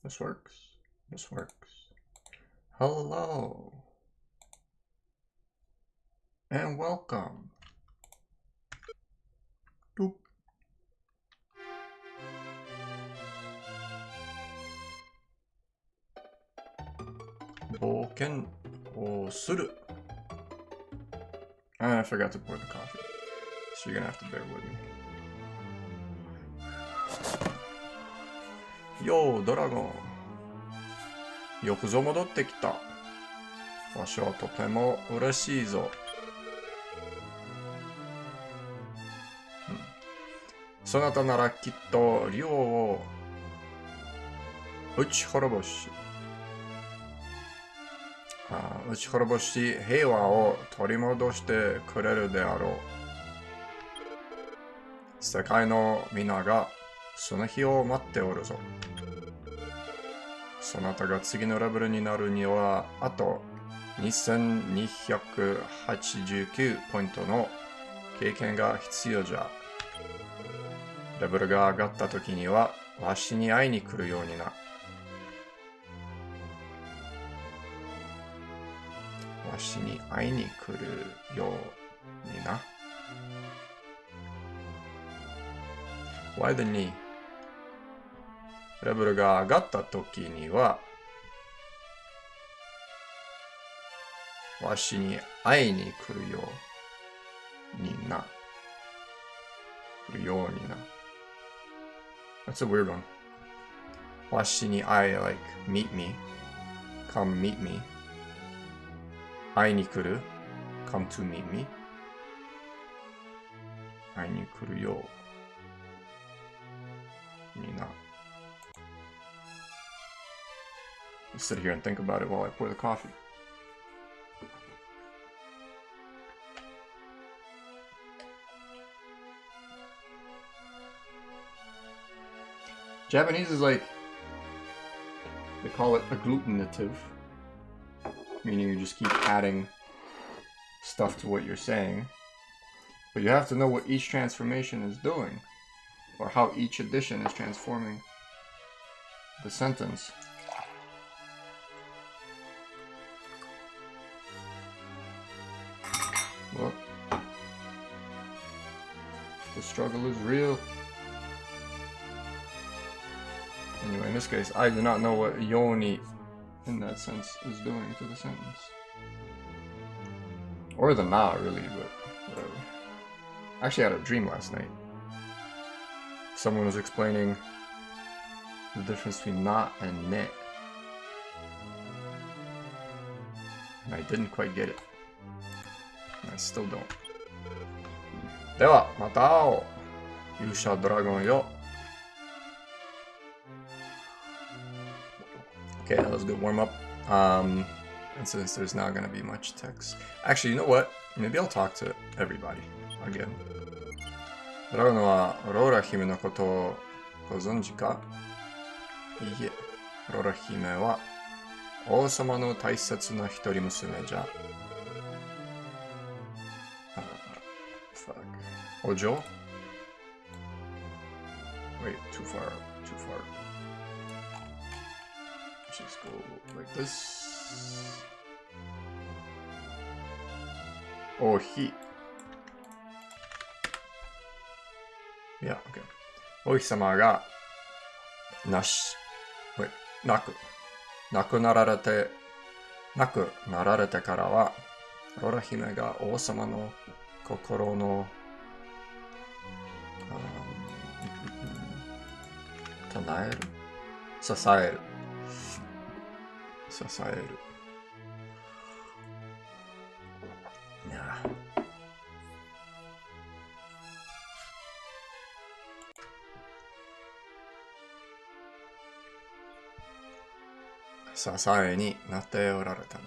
This works. This works. Hello. And welcome. Doop. Boken or suru. I forgot to pour the coffee, so you're gonna have to bear with me. Yo, ドラゴン。よくぞ戻ってきた。わしはとても嬉しいぞ。そなたならきっと竜を打ち滅ぼし、平和を取り戻してくれるであろう。世界の皆がその日を待っておるぞ。そなたが次のレベルになるにはあと2289ポイントの経験が必要じゃ。レベルが上がった時にはわしに会いに来るようにな。わしに会いに来るようにな。Why the knee? レベルが上がった時にはわしに会いに来るようにな。来るようにな。That's a weird one. わしに会い like meet me. Come meet me. 会いに来る come to meet me. 会いに来るようにな。Let's sit here and think about it while I pour the coffee. Japanese is like, they call it agglutinative, meaning you just keep adding stuff to what you're saying. But you have to know what each transformation is doing, or how each addition is transforming the sentence. Well, the struggle is real. Anyway, in this case, I do not know what yoni in that sense is doing to the sentence. Or the na, really, but whatever. I actually had a dream last night. Someone was explaining the difference between na and ne. And I didn't quite get it. And I still don't. では、また会おう。勇者ドラゴンよ。Okay, that was a good warm up. And since there's not going to be much text. Actually, you know what? Maybe I'll talk to everybody again. ドラゴンはローラ姫のことをご存知か？いいえ、ローラ姫は王様の大切な一人娘じゃ。お嬢？ Wait, too far. Just go like this. Oh, he. Yeah, okay. お日様が亡くなられてからは、ローラ姫が王様の心の唱える、支える。いや。支えになっておられたの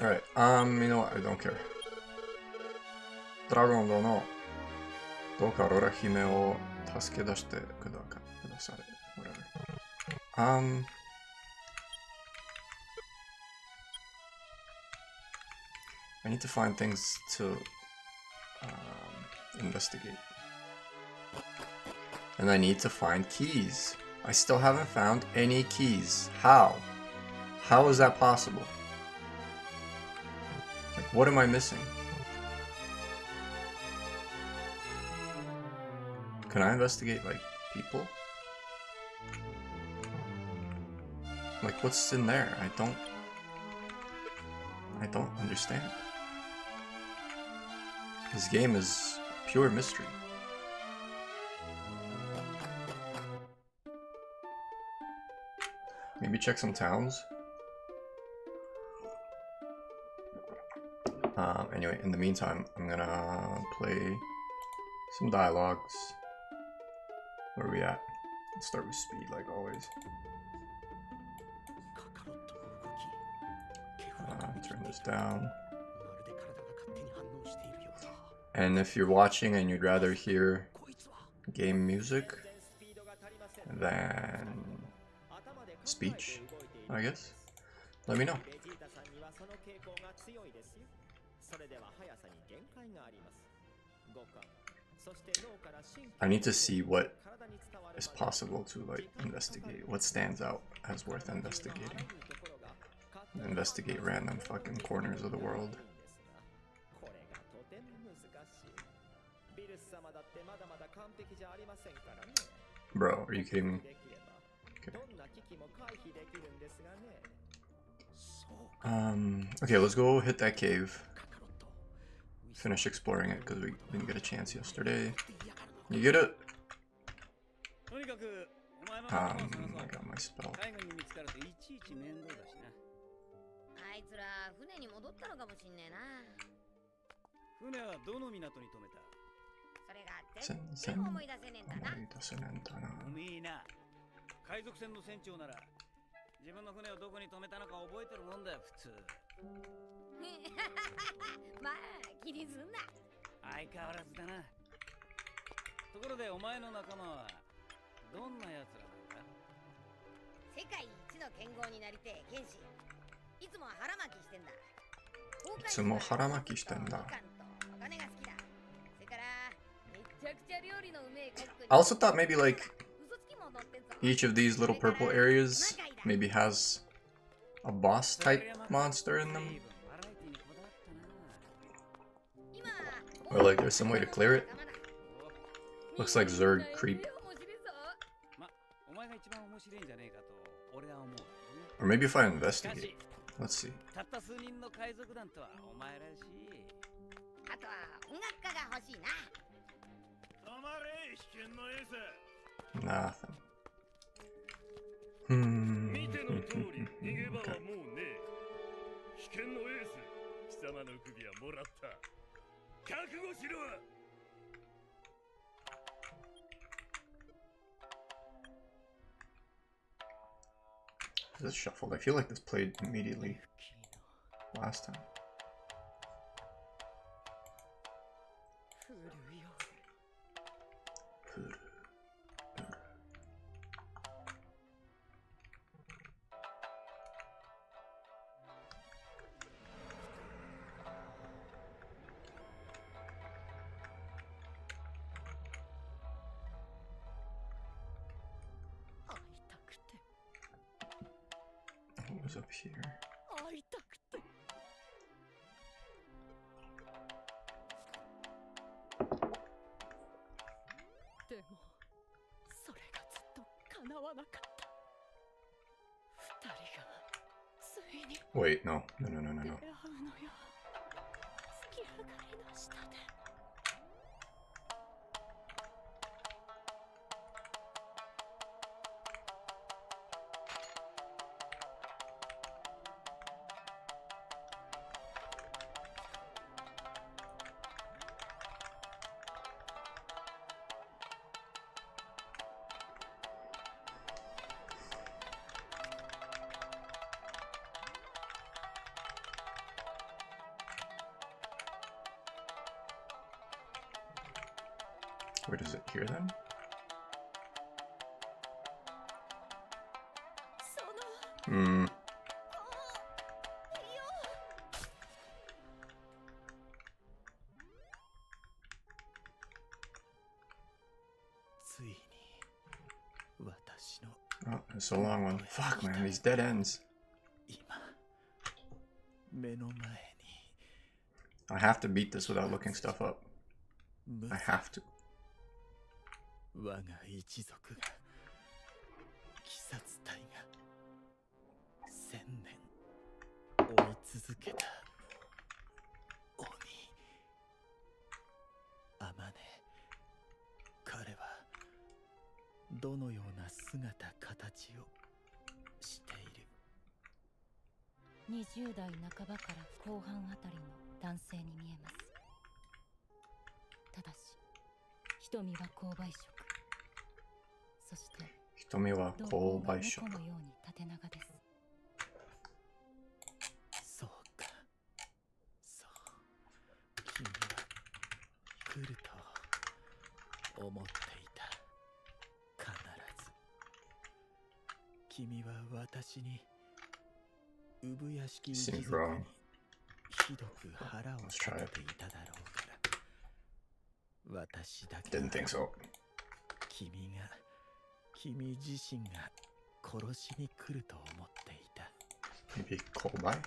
が。Alright, you know what? I don't care. ドラゴン殿、どうかローラ姫を助け出してください。Whatever. I need to find things to investigate. And I need to find keys. I still haven't found any keys. How? How is that possible? Like, what am I missing? Can I investigate, like, people? Like, what's in there? I don't understand. This game is pure mystery. Maybe check some towns. Anyway, in the meantime, I'm gonna play some dialogues. Where are we at? Let's start with speed, like always. Turn this down. And if you're watching and you'd rather hear game music than speech, I guess, let me know. I need to see what is possible to, like, investigate. What stands out as worth investigating. Investigate random fucking corners of the world. Bro, are you kidding me? Okay. Okay, let's go hit that cave. Finish exploring it because we didn't get a chance yesterday. You get it? I got my spell. あいつら船に戻ったのかもしんねえな。船はどの港に止めた？それが全然思い出せねえんだな。おめえな、海賊船の船長なら自分の船をどこに止めたのか覚えてるもんだよ、普通。まあ気にすんな。相変わらずだな。ところでお前の仲間はどんな奴らなんだ？世界一の剣豪になりてえ剣士。いつも腹巻きしてんだ。いつも腹巻きしてんだ。お金が好きだ。それからめちゃくちゃ料理のうめえコックに。I also thought maybe like each of these little purple areas maybe has a boss type monster in them. Or like there's some way to clear it. Looks like Zerg creep. Or maybe if I investigate. Let's see. Nothing. This shuffled. I feel like this played immediately last time. What was up here? Wait, no. No. Where does it here then? Oh, it's a long one. Fuck, man, these dead ends. 今目の前に I have to beat this without looking stuff up. 無 I have to. 我が一族が鬼殺隊が1000年追い続けた鬼あまね彼はどのような姿形をしている20代半ばから後半あたりの男性に見えます。ただし瞳は購買色、そして瞳は購買色。瞳は猫のように縦長です。そうかそう君は来ると思っていた必ず君は私に産屋敷一族にひどく腹を立てていただろうから私だけは Didn't think so. 君自身が殺しに来ると思っていた Maybe 購買。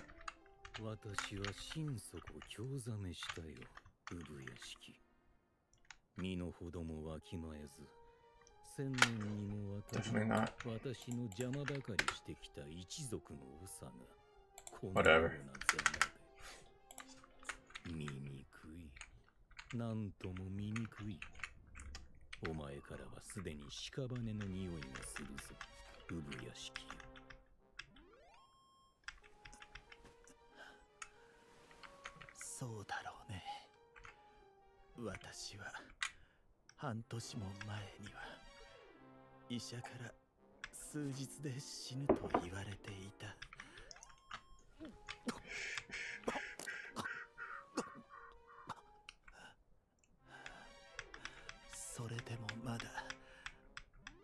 私は心底興ざめしたよ、産屋敷。身の程もわきまえず、1000年にもわたり Definitely not. 私の邪魔ばかりしてきた一族の長がこの Whatever. ようなざまで醜い、なんとも醜い。お前からはすでに屍の匂いがするぞ、産屋敷よ。そうだろうね。私は半年も前には医者から数日で死ぬと言われていた。それでもまだ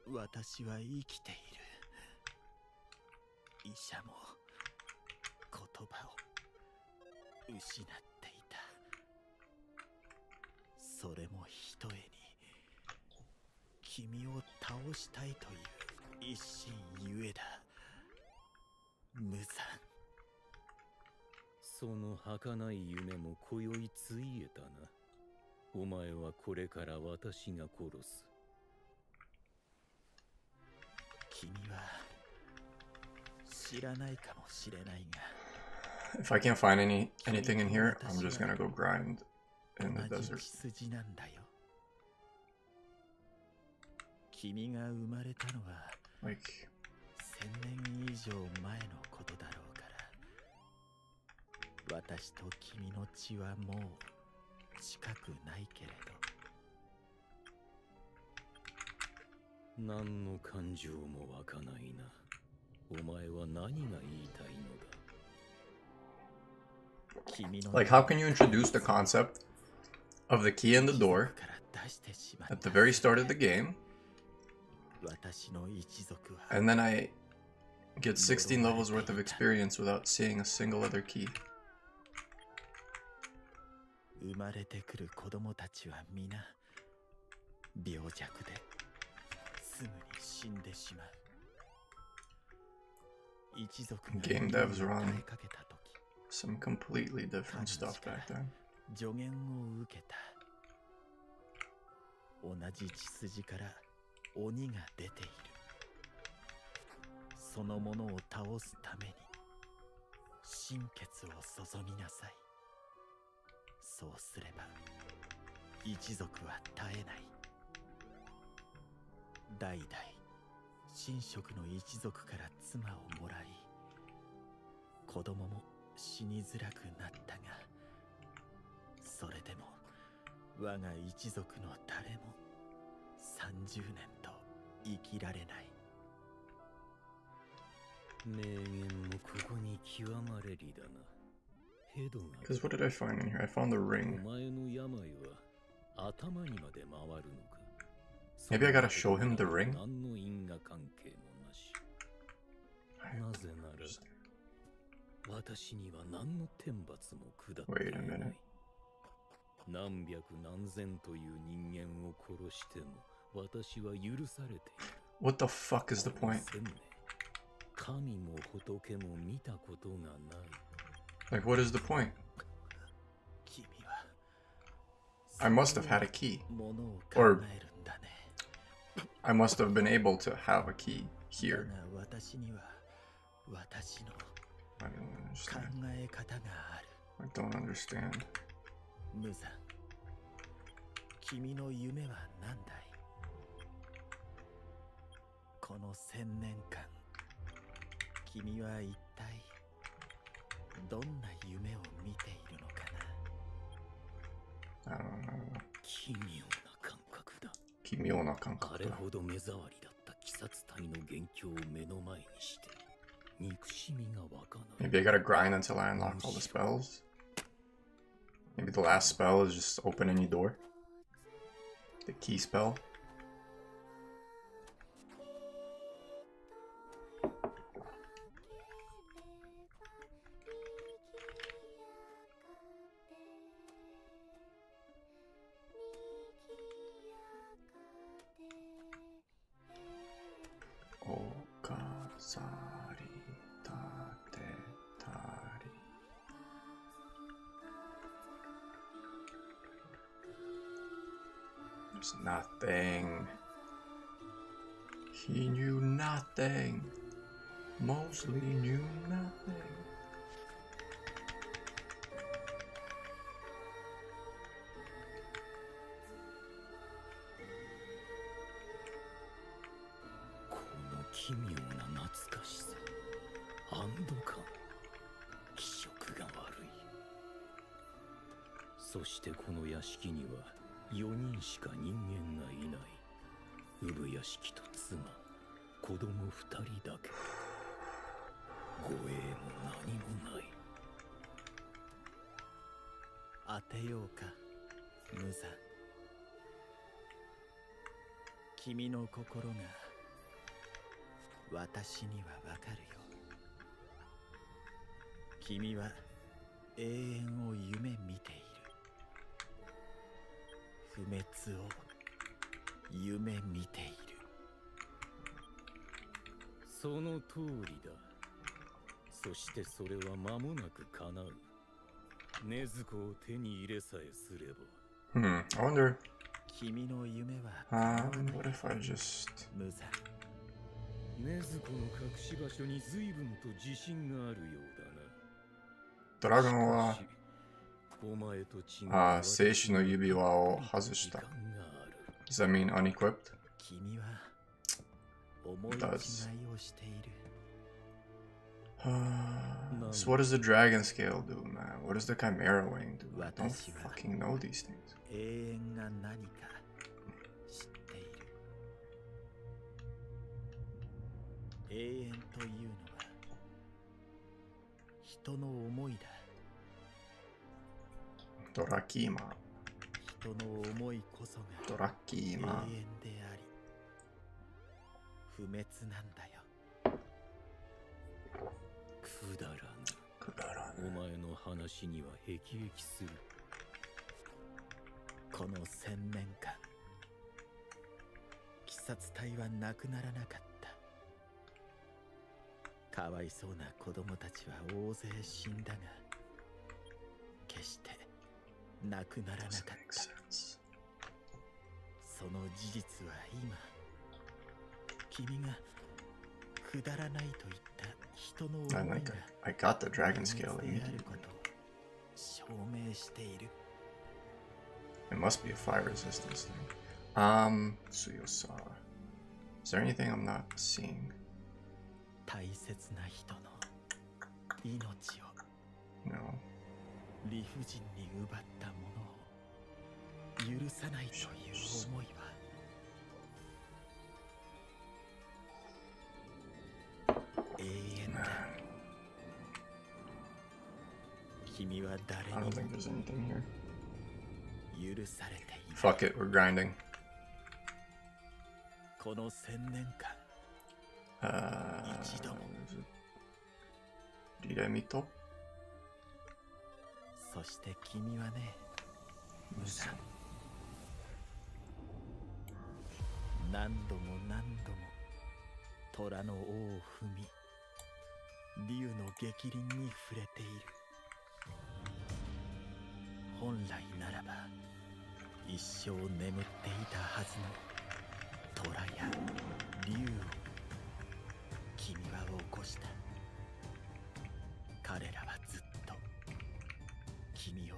私は生きている。医者も言葉を失っていた。それもひとえに君を倒したいという一心ゆえだ。無残。その儚い夢も今宵ついえたな。お前はこれから私が殺す。君は知らないかもしれないが。If I can't find anything in here, I'm just gonna go grind in the 同じ desert. 血筋なんだよ。君が生まれたのは Like, 1000年以上前のことだろうから。私と君の血はもう近くないけれど。何の感情も湧かないな。お前は何が言いたいのだ。like, how can you introduce the concept of the key in the door at the very start of the game, and then I get 16 levels worth of experience without seeing a single other key? 生まれてくる子供たちは皆病弱ですぐに死んでしまう。一族が Game devs run 訴えかけた時、some completely different stuff back then. 助言を受けた。同じ血筋から鬼が出ている。そのものを倒すために心血を注ぎなさい。そうすれば一族は絶えない。代々神職の一族から妻をもらい、子供も死にづらくなったが、それでも我が一族の誰も30年と生きられない。名言もここに極まれりだな。ヘドが。Because what did I find in here? I found the お ring. 前の病は頭にまで回るのか。 Maybe I gotta show him the ring? 何の因果関係もなし。なぜなら私には何の天罰も下っていない。何百何千という人間を殺しても私は許されている。What the fuck is the point? 神も仏も見たことがない。Like, what is the point? 君は I must have had a key. ものを考 Or えるんだね。 I must have been able to have a key だ here. が私には私の I don't 考 understand. え方がある。 I don't understand. 無惨。君の夢は何だい？この1000年間、君は一体どんな夢を見ているのかな？ I don't know. 奇妙な感覚だ。奇妙な感覚だ。あれほど目障りだった鬼殺隊の元凶を目の前にして憎しみが湧かない。 Maybe I gotta grind until I unlock all the spells. Maybe the last spell is just open any door. The key spell. There's nothing. He knew nothing. Mostly knew nothing. This mysterious nostalgia, andokan, 気色が悪い。そしてこの屋敷には4人しか人間がいない。産屋敷と妻、子供2人だけ。護衛も何もない。当てようか、無惨。君の心が私にはわかるよ。君は永遠を夢見ている。不滅を夢見ている。その通りだ。そしてそれは間もなく叶う。禰豆子を手に入れさえすれば。I wonder. 君の夢は What if I just 無惨。禰豆子の隠し場所に随分と自信があるようだな。ドラゴンはしかしお前と違う生死の指輪を外した。時間がある。Does that mean unequipped? 君は思い違いをしている。So what does the dragon scale do, man? What does the chimera wing do? I don't fucking know these things. 永遠が何か知っている。永遠というのは人の思いだ。ドラキーマ。人の思いこそがドラキーマ。永遠であり不滅なんだよ。くだらぬ。くだらぬ。お前の話には辟易する。この1000年間、鬼殺隊はなくならなかった。かわいそうな子供たちは大勢死んだが、決してなくならなかった。その事実は今、君がくだらないと言った人の思いが I got the dragon scale で immediately. あることを証明している。It must be a fire resistance thing. Suyosa. Is there anything I'm not seeing? 大切な人の命を No. 理不尽に奪ったものを許さないという思いは永遠だ。君は誰 I に don't think there's anything here. も許されていない。 Fuck it, we're grinding. この1000年間、一度も Riremito? そして君はね、無惨。何度も何度も虎の尾を踏み竜の逆鱗に触れている。本来ならば一生眠っていたはずの虎や竜を君は起こした。彼らはずっと君を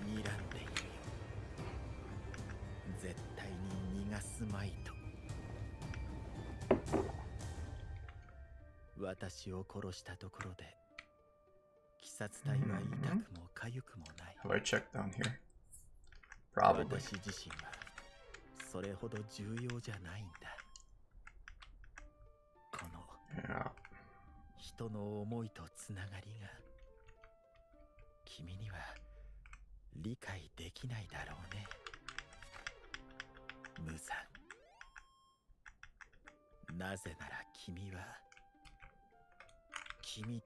睨んでいるよ。絶対に逃がすまいと。私を殺したところで鬼殺隊は痛くも痒くもない。Have I checked down here? Probably. 私自身はそれほど重要じゃないんだ。この Yeah. 人の思いとつながりが君には理解できないだろうね。無惨。なぜなら君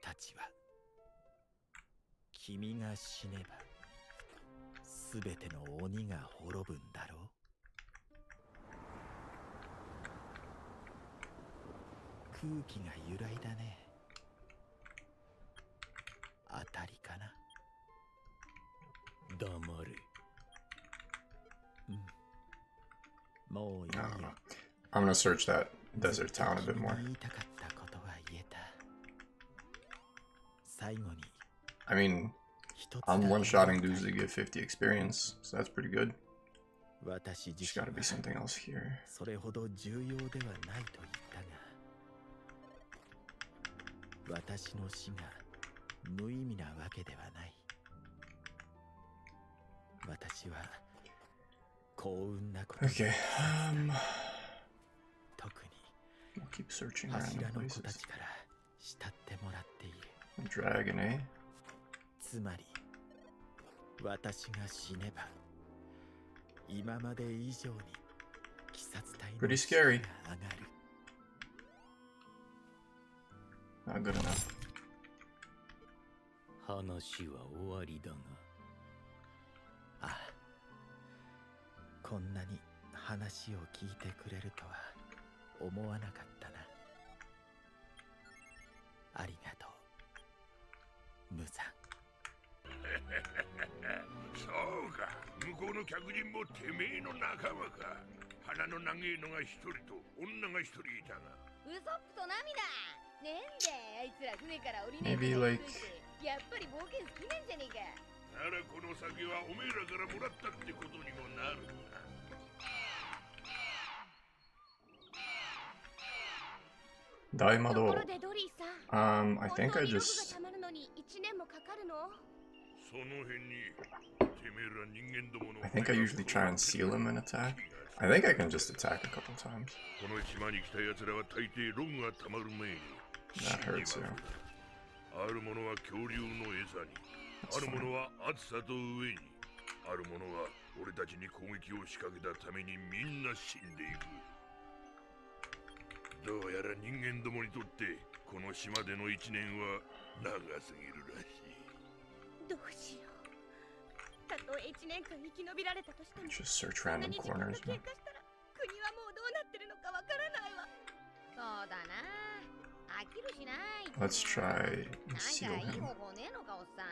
たちは君が死ねばすべての鬼が滅ぶんだろう。空気が揺らいだね。当たりかな。黙れ。もういいよ。I'm gonna search that desert town a bit more. 言いたかったことは言えた。最後に I mean, 一つ I'm one-shotting dudes to get 50 experience, so that's pretty good. 私自 There's 身 gotta be は something else here. それほど重要ではないと言ったが、私の死が無意味なわけではない。私は幸運なことに Okay, 特に we'll keep searching 柱 random の子 places. たちから慕ってもらっている。 Dragon, eh? つまり私が死ねば今まで以上に鬼殺隊の Pretty 士気 scary. が上がる。 Not good enough. 話は終わりだが。ああ、こんなに話を聞いてくれるとは思わなかったな。ありがとう、無惨。そうか、向こうの客人もてめえの仲間か。鼻の長いのが一人と女が一人いたが。ウソップと涙ねんであいつら船から降りない Maybe like やっぱり冒険好きなんじゃねえか。ならこの酒はおめえらからもらったってことにもなるな。大魔道。ところでドリーさん、 I think I 本当にログが just 溜まるのに1年もかかるの？その辺にてめえら人間どもの I think I usually try and seal him and attack. I think I can just attack a couple times. この島に来た奴らは大抵ログが溜まる前に That hurts you. あるものは恐竜の餌に、あるものは暑さと飢えに、あるものは俺たちに攻撃を仕掛けたためにみんな死んでいく。どうやら人間どもにとってこの島での1年は長すぎるらしい。どうしよう。たとえ1年間生き延びられたとしても、 Just search そんな random に時間が corners, 経 man. 過したら国はもうどうなってるのかわからないわ。そうだな。飽きるしない。 Let's try な and ん seal かいい him. 方法ねえのかおっさん。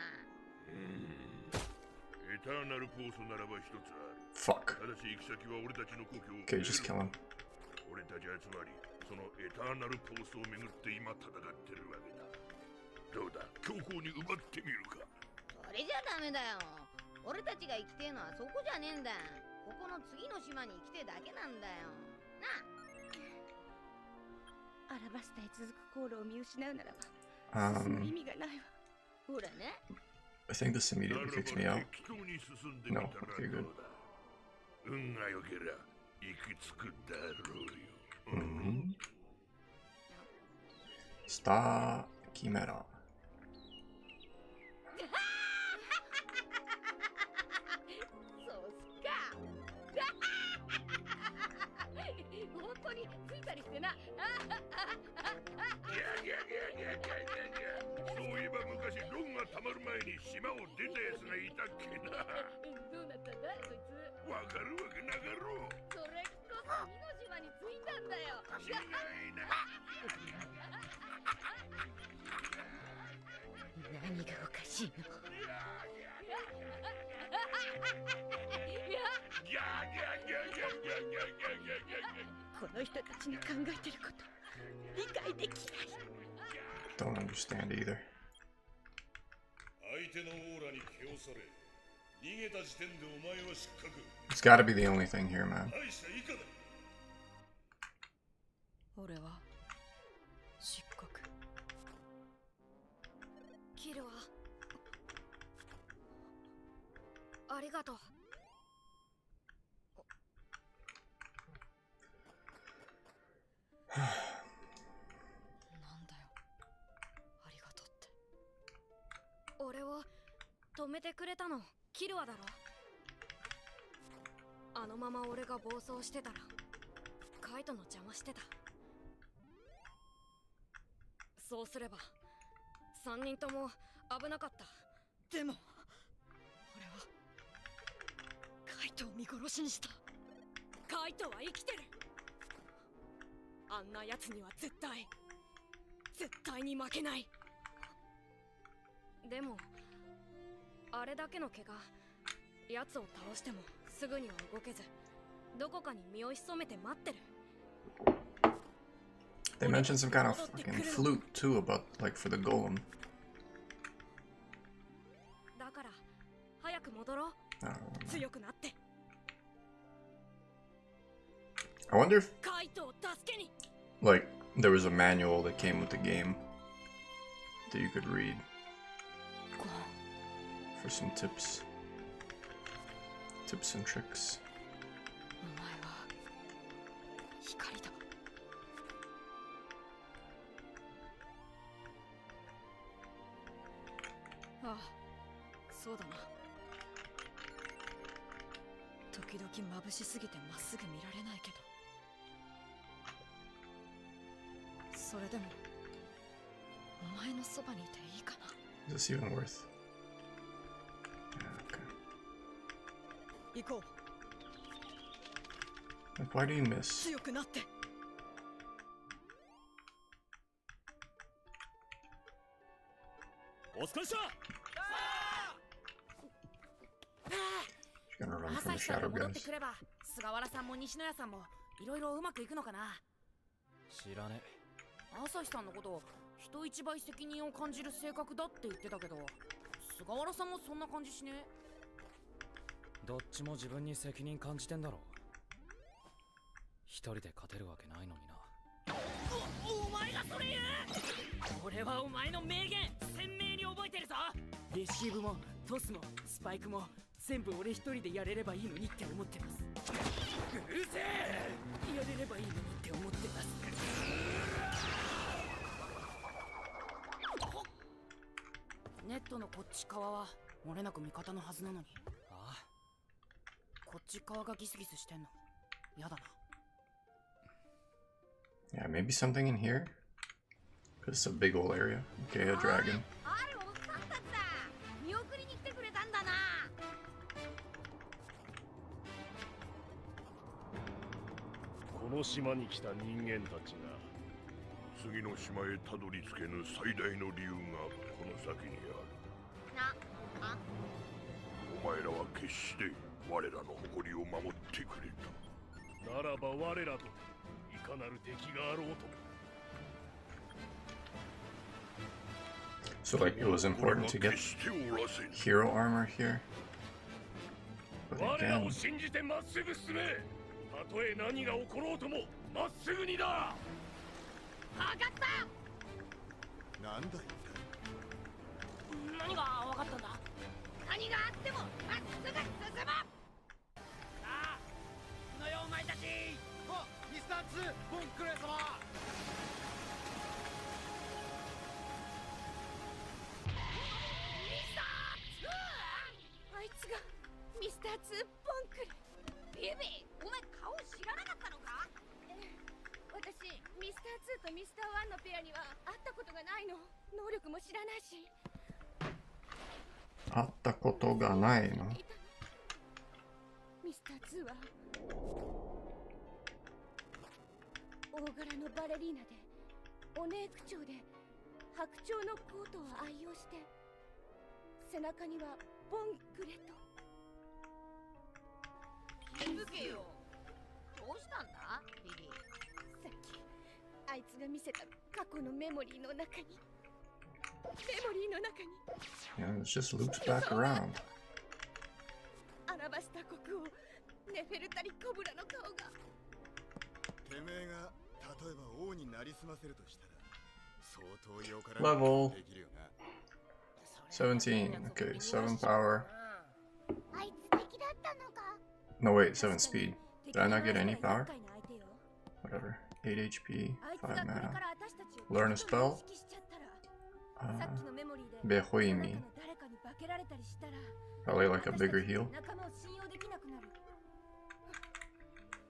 エターナルポーソならば一つある。 Fuck. ただし行き先は俺たちの故郷。 Okay, just kill him. 俺たちはつまりそのエターナルポースをめぐって今戦ってるわけだ。どうだ、強行に奪ってみるか。それじゃダメだよ。俺たちが生きてえのはそこじゃねえんだ。ここの次の島に生きてえだけなんだよ。なあ。アラバスタへ続く航路を見失うならば、進む意味がないわ。ほらね。I think this immediately kicks me out. 適当に進んでみたら No, okay, ど good. うだ。運が良けりゃ行き着くだろうよ。Star Chimera. そうっすか。本当についたりしてな。そういえば昔ロンがたまる前に島を出たやつがいたっけな。どうなったんだこいつ。わかるわけなかろう。それこそ次の島に着いたんだよ。違いない。しいな。この人たちの考えてること理解できない。 Don't understand either. 相手のオーラに気をされ逃げた時点でお前は失格。 It's gotta be the only thing here, man. 大した以下だ。俺は失格。キルはありがとう。なんだよ、ありがとうって。俺を止めてくれたのキルアだろ。あのまま俺が暴走してたらカイトの邪魔してた。そうすれば3人とも危なかった。でも俺はカイトを見殺しにした。カイトは生きてる。あんな奴には絶対に負けない。でもあれだけの怪我、奴を倒してもすぐには動けず、どこかに身を潜めて待ってる。 They mentioned some kind of fucking flute too, about like for the golem. だから早く戻ろう。 I don't know. 強くなって。 I wonder if カイトを助けに。 like there was a manual that came with the game that you could read for some tips and tricks. お前は光だ。ああ、そうだな。時々眩しすぎてまっすぐ見られないけど、それでもお前のそばにいていいかな。 Is this even worth? Yeah, okay. 行こう。 Like, why do you miss? 強くなって。お疲れっした。 She's gonna run 朝 from the 日さんが shadow 戻って guys. くれば菅原さんも西野屋さんもいろいろうまくいくのかな。知らね朝日さんのこと人一倍責任を感じる性格だって言ってたけど、菅原さんもそんな感じしね。え。どっちも自分に責任感じてんだろ。一人で勝てるわけないのにな。お前がそれ言う。俺はお前の名言鮮明に覚えてるぞ。レシーブもトスもスパイクも全部俺一人でやれればいいのにって思ってます。うるせえ。やれればいいのにって思ってます。ネットのこっち側は漏れなく味方のはずなのに、ああ、こっち側がギスギスしてんのやだな。 Yeah, maybe something in here? Because it's a big old area. Okay, a dragon. あるおっさんたちだ。見送りに来てくれたんだな。この島に来た人間たちが次の島へたどり着けぬ最大の理由がこの先にある。お前らは決して我らの誇りを守ってくれた。ならば我らといかなる敵があろうとも。 So, like, it was important to get 決しておらせぬ。 hero armor here. But 我ら again, を信じてまっすぐ進め。たとえ何が起ころうともまっすぐにだ。分かった。なんだい。何が分かったんだ。何があってもまっすぐ進む。さあ、のよお前たち。あ、ミスター2ボンクレ様。あいつがミスター2ボンクル。ビビ、お前顔知らなかったのか？私、ミスター2とミスター1のペアには会ったことがないの。能力も知らないし。会ったことがないの？ミスター2は大柄のバレリーナでお姉口調で白鳥のコートを愛用して背中にはボンクレと。気づけよ。どうしたんだリリー。さっきあいつが見せた過去のメモリーの中に。Yeah, it just loops back around. アラバスタ国王ネフェルタリコブラの顔が。てめえが例えば王になりすませるとしたら相当よから Level できるよな。 17. Okay, 7 power. あいつ敵だったのか。 No, wait, 7 speed. Did I not get any power? Whatever. 8 HP, 5 mana. Learn a spell? Behoimi. Probably like a bigger heal.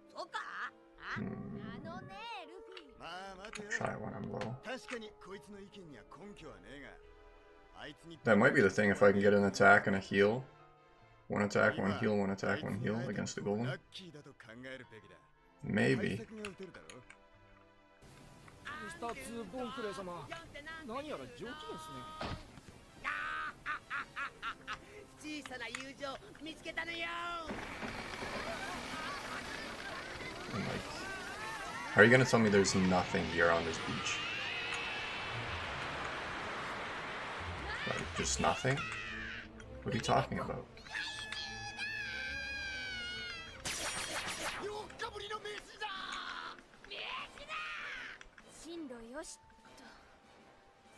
そうか？あのねルフィ。まあ待てよ。 Try it when I'm low. 確かにこいつの意見には根拠はねえが、あいつに That might be the thing if I can get an attack and a heal. One attack, one heal, one attack, one heal against the golem. ラッキーだと考えるべきだ。 Maybe. 対策が打てるだろ。ミスター2ボンクレー様、何やら上機嫌ですね。小さな友情見つけたのよ。 I'm like, how are you gonna tell me there's nothing here on this beach? Like, just nothing? What are you talking about? 4日ぶりの飯だ。進路よしと。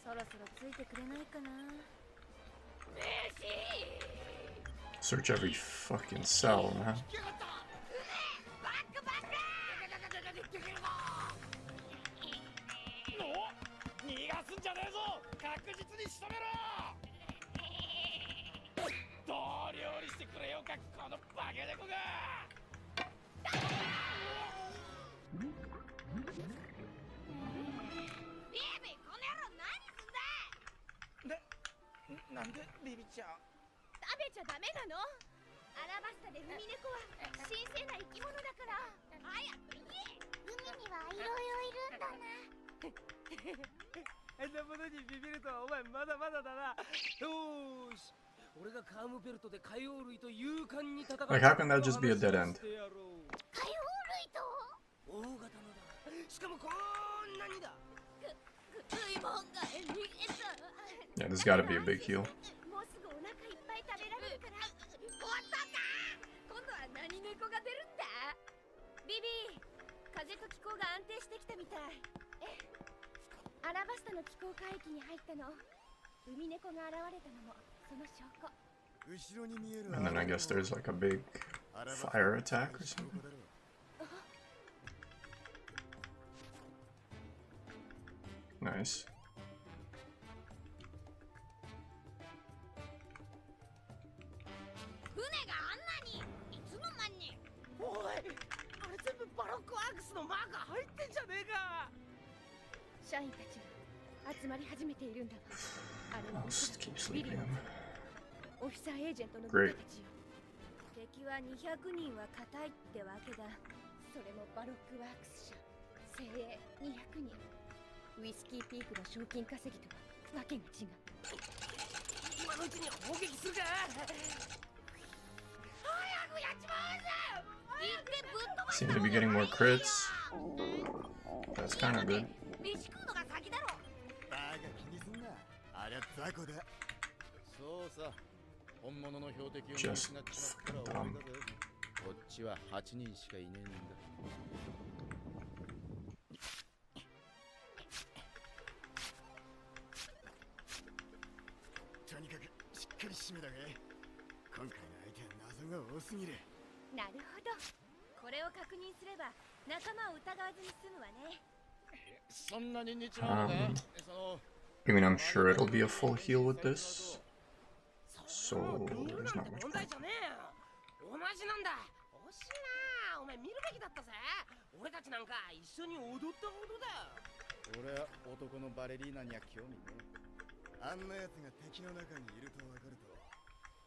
そろそろついてくれないかな。 Search every fucking cell, man. 逃がすんじゃねえぞ。確実に仕留めろ。どう料理してくれようか、このバケ猫が。ビビこの野郎何すんだ。なんでビビちゃん。食べちゃダメなの。アラバスタでウミネコは神聖な生き物だから。早く言え。海にはいろいろいるんだな。あんなものにビビるとはお前まだまだだな。よーし。俺がカームベルトで海王類と勇敢に戦う。 Like, how can that just be a dead end? 海王類と。大型のだ。しかもこんなにだ。食い物が逃げた。 Yeah, there's gotta be a big heal. もうすぐお腹いっぱい食べられるから。終わったんだ。今度は何猫が出るんだ。ビビ、風と気候が安定してきたみたい。アラバスタの気候海域に入ったの。海猫が現れたのもその証拠。 後ろに見える And then I guess there's like a big fire attack or something. Nice. 船があんなにいつの間に。おい、あれ全部バロックワークスのマーク入ってんじゃねえか。社員たちが集まり始めているんだわ。あれは I'll just keep ビリ sleeping. オフィサーエージェントの部 Great. 下たちよ。敵は200人は硬いってわけだ。それもバロックワークス社精鋭200人。ウイスキーピークの賞金稼ぎとはわけが違う。今のうちに砲撃するか。早くやっちまうぜ。 Seem to be getting more crits. That's kind of good. 飯食うのが先だろ。バカ気にすんな。ありゃ雑魚だ。そうさ、本物の標的を見 Just 失っちまったら dumb. 終わりだぜ。こっちは8人しかいねえんだ。とにかくしっかり締めだが今回の相手は謎が多すぎる。なるほど。これを確認すれば仲間を疑わずに済むわね。そんなに似ちまうのか。その I mean, I'm sure it'll be a full heal with this. So, there's not much 問題 point. じゃねえよ。同じなんだ。惜しいな。お前見るべきだったぜ。俺たちなんか一緒に踊ったほどだ。俺は男のバレリーナには興味ねあんな奴が敵の中にいると分かると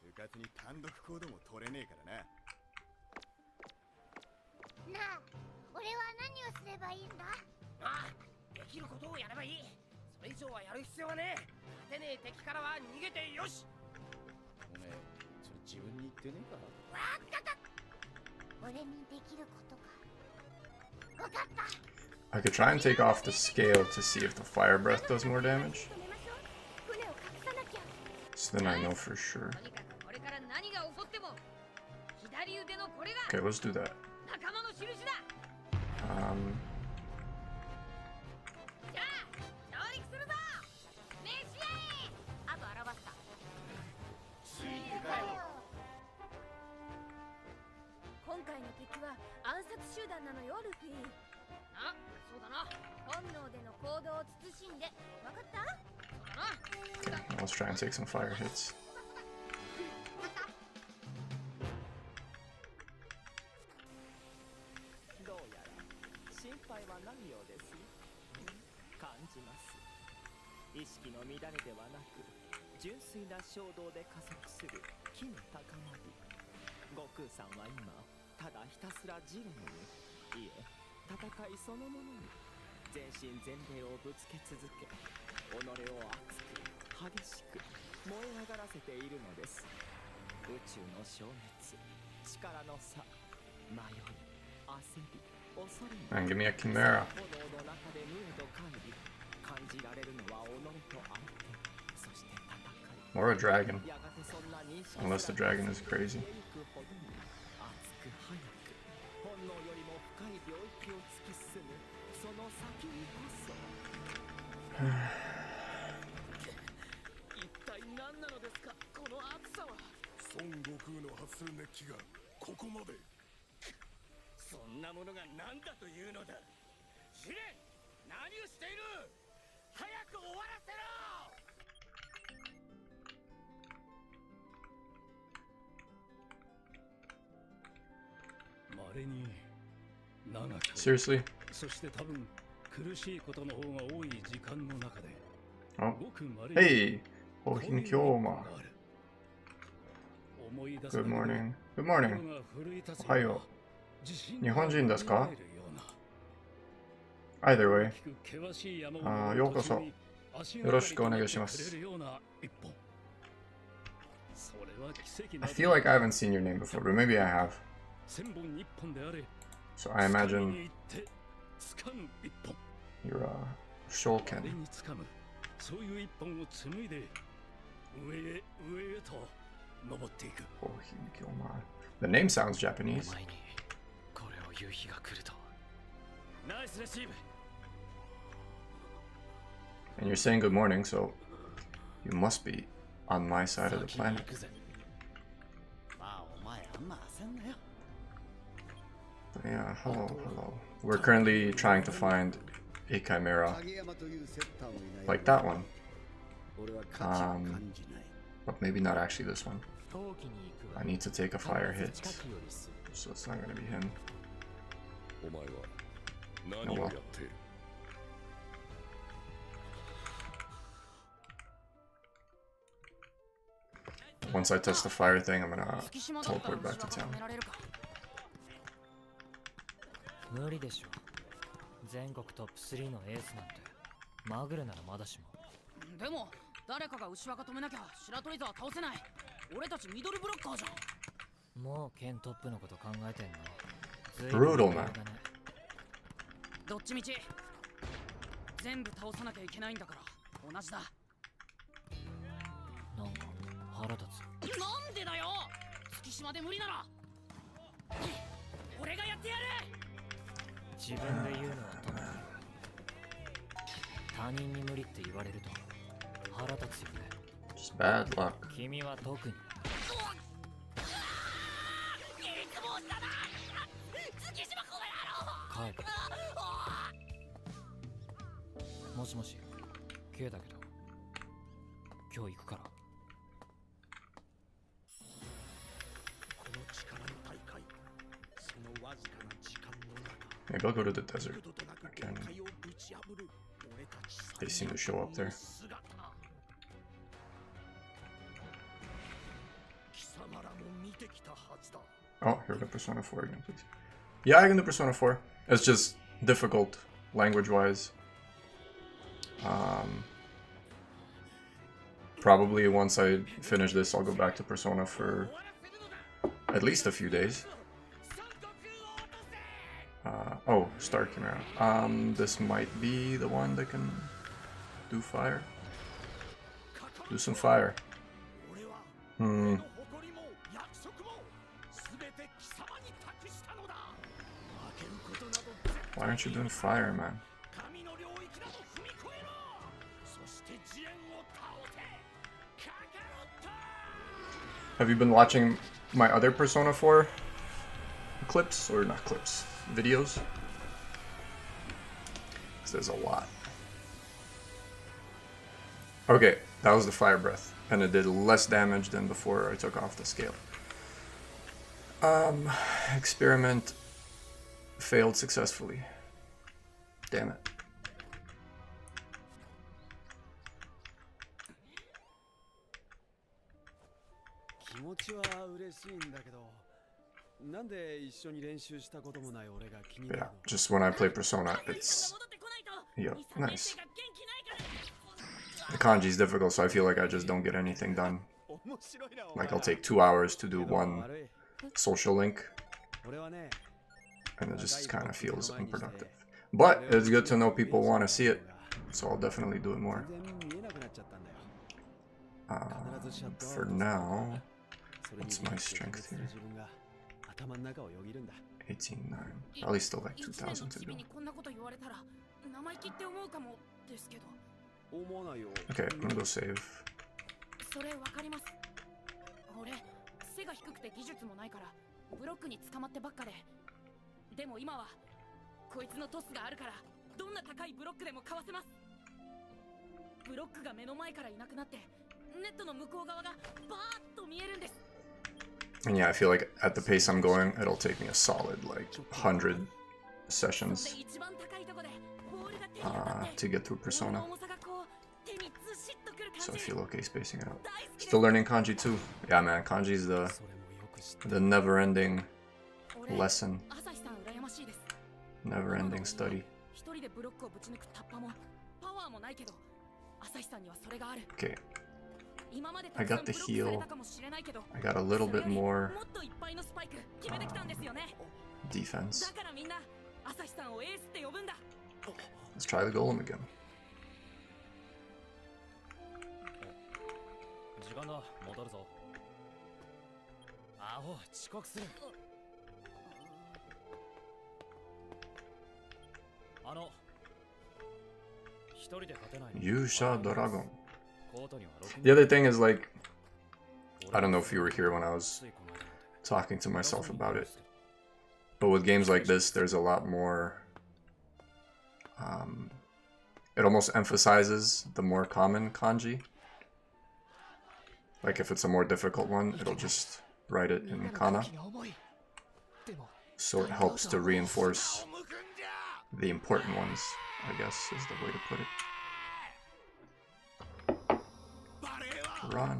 うかつに単独行動も取れねえからな。なあ、俺は何をすればいいんだ。ああ、できることをやればいい。それ以上はやる必要はねえ。勝てねえ敵からは逃げてよし。おめえそれ自分に言ってねえか。俺にできることか。わかった。 I could try and take off the scale to see if the fire breath does more damage. 船を隠さなきゃ。 So then I know for sure. とにかくこれから何が起こっても左腕のこれが Okay, let's do that. 仲間の印だ。じゃあ上陸するぞ。召し合え。あとアラバスタ。今回の敵は暗殺集団なのよ、ルフィ。あ、そうだな。本能での行動を慎んで。わかった？そうだな。 Okay, let's try and take some fire hits. どうやら心配はないようです。感じます。意識の乱れではなく、純粋な衝動で加速する気の高まり。悟空さんは今、ただひたすらジレンに、いえ、戦いそのものに、全身全霊をぶつけ続け、己を熱く、激しく、燃え上がらせているのです。宇宙の消滅、力の差、迷い、焦り、恐れに。 And give me a chimera. 炎の中で無へと帰り、感じられるのは己と相手、そして戦い。 Or a dragon. やがてそんな認識 Unless the dragon is crazy. 熱く速く、本能よりも深い領域を突き進む、その先にこそ。一体何なのですか、この熱さは。孫悟空の発する熱気がここまで。そんなものが何だというのだ。ジレン、何をしている。早く終わらせろ。 Seriously? そして多分苦しいことの方が多い時間の中で Oh. Hey! Hohin Kyoma. Good morning. Good morning. Ohayo. Nihonjin desu ka? Either way. ようこそ。よろしくお願いします。I feel like I haven't seen your name before, but maybe I have. So I imagine you're Shulken. The name sounds Japanese. And you're saying good morning, so you must be on my side of the planet. Yeah, hello, hello. We're currently trying to find a chimera like that one. But maybe not actually this one. I need to take a fire hit, so it's not gonna be him. Oh well. Once I touch the fire thing, I'm gonna teleport back to town. 無理でしょ。全国トップ3のエースなんてまぐれならまだしも。でも誰かが牛若止めなきゃ白鳥座は倒せない。俺たちミドルブロッカーじゃん。もう県トップのこと考えてんの。Brutal man. どっちみち全部倒さなきゃいけないんだから同じだ。なんか腹立つ。なんでだよ。月島で無理なら俺がやってやる。自分で言うのはともかく他人に無理って言われると腹立つよね。 Just bad luck. 君は特に。帰る。もしもし、Kだけど今日行くから。この力の大会、そのわずかな時間の中。 Maybe I'll go to the desert again. They seem to show up there. Oh, here the Persona 4 again, please. Yeah, I can do Persona 4. It's just difficult, language-wise. probably once I finish this, I'll go back to Persona for at least a few days. Oh, Star Chimera. This might be the one that can do fire. Do some fire. Why aren't you doing fire, man? Have you been watching my other Persona 4 clips? Or not clips, videos? Because there's a lot. Okay, that was the fire breath. And it did less damage than before I took off the scale. Experiment failed successfully. Damn it. Yeah, just when I play Persona, it's... Yep, nice. The kanji is difficult, so I feel like I just don't get anything done. Like, I'll take 2 hours to do one social link, and it just kind of feels unproductive. But it's good to know people want to see it, so I'll definitely do it more. For now, what's my strength here? 18.9. Probably still like 2,000 to go. Okay, I'm gonna go save. And yeah, I feel like at the pace I'm going, it'll take me a solid like 100 sessions to get through Persona. So I feel okay spacing it out. Still learning kanji too. Yeah, man, kanji is the never-ending lesson. Never-ending study. Okay. I got the heal. I got a little bit more defense. Let's try the golem again. Yusha Dragon. The other thing is, like, I don't know if you were here when I was talking to myself about it, but with games like this, there's a lot more, it almost emphasizes the more common kanji. Like, if it's a more difficult one, it'll just write it in kana. So it helps to reinforce the important ones, I guess is the way to put it. Run.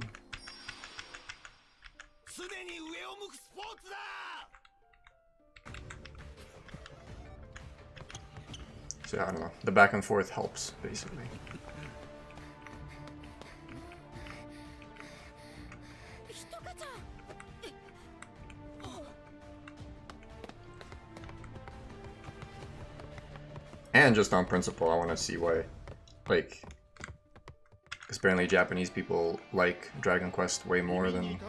So yeah, I don't know. The back and forth helps, basically. And just on principle, I want to see why, like, because apparently Japanese people like Dragon Quest way more than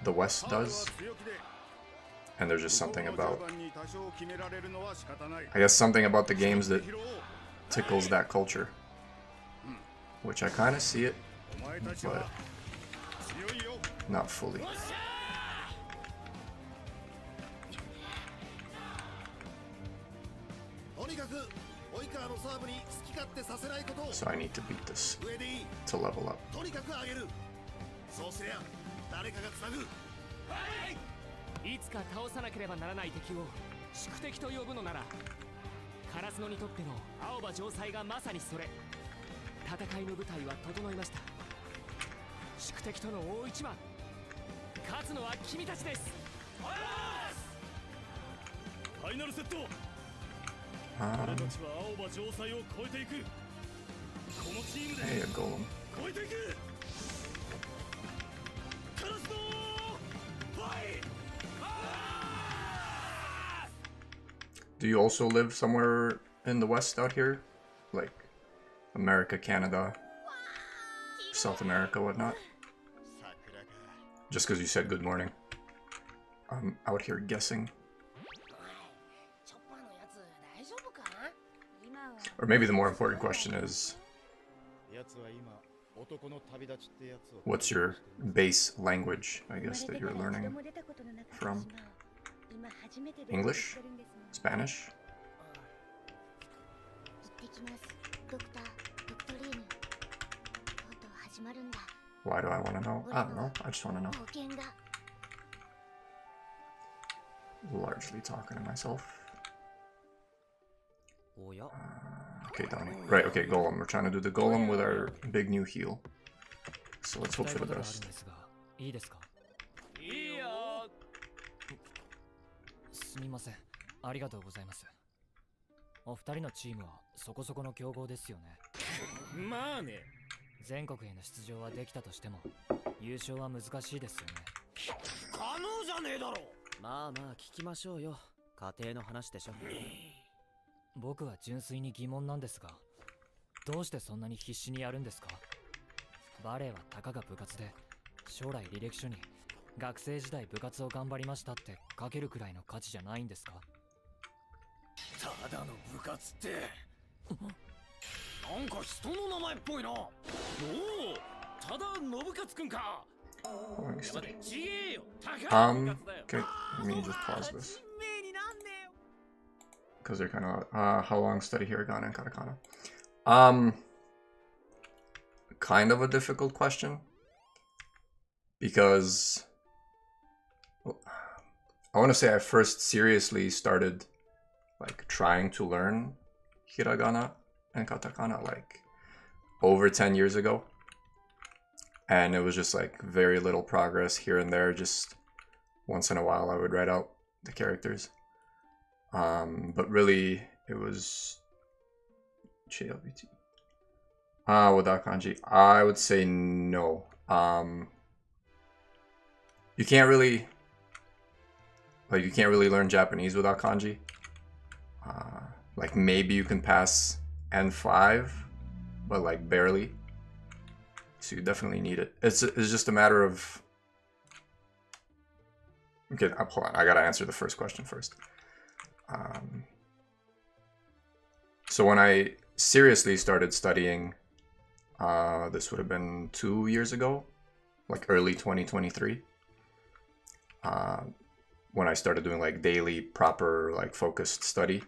the West does. And there's just something about, I guess something about the games that tickles that culture. Which I kind of see it, but not fully. So I need to beat this to level up. いつか倒さなければならない敵を宿敵と呼ぶのなら、カラスノにとっての青葉城塞がまさにそれ。戦いの舞台は整いました。宿敵との大一番、勝つのは君たちです。ファイナルセット。俺たちは青葉城塞を越えていく。このチームで越えていく。do you also live somewhere in the West out here? Like America, Canada, South America, whatnot? Just because you said good morning. I'm out here guessing. Or maybe the more important question is, what's your base language, I guess, that you're learning from? English? Spanish? Why do I want to know? I don't know. I just want to know. Largely talking to myself. Okay, Donnie. Right, okay, Golem. We're trying to do the Golem with our big new heal. So let's hope for the best. すみません。ありがとうございます。お二人のチームはそこそこの強豪ですよね。まあね。全国への出場はできたとしても、優勝は難しいですよね。不可能じゃねえだろ。まあまあ聞きましょうよ。家庭の話でしょ。僕は純粋に疑問なんですが、どうしてそんなに必死にやるんですか？バレエはたかが部活で、将来履歴書に学生時代部活を頑張りましたって書けるくらいの価値じゃないんですか？ただの部活って。なんか人の名前っぽいな。おお、ただ信勝くんか。Okay, let me just pause this. Because they're kind of, how long study hiragana and katakana? Kind of a difficult question. Because I want to say I first seriously started like trying to learn hiragana and katakana like over 10 years ago. And it was just like very little progress here and there. Just once in a while I would write out the characters. But really it was JLBT. Without kanji, I would say no. You can't really learn Japanese without kanji. Like maybe you can pass N5, but like barely. So you definitely need it. It's just a matter of. Okay, hold on. I gotta answer the first question first. So when I seriously started studying, this would have been 2 years ago, like early 2023. When I started doing like daily, proper, like focused study,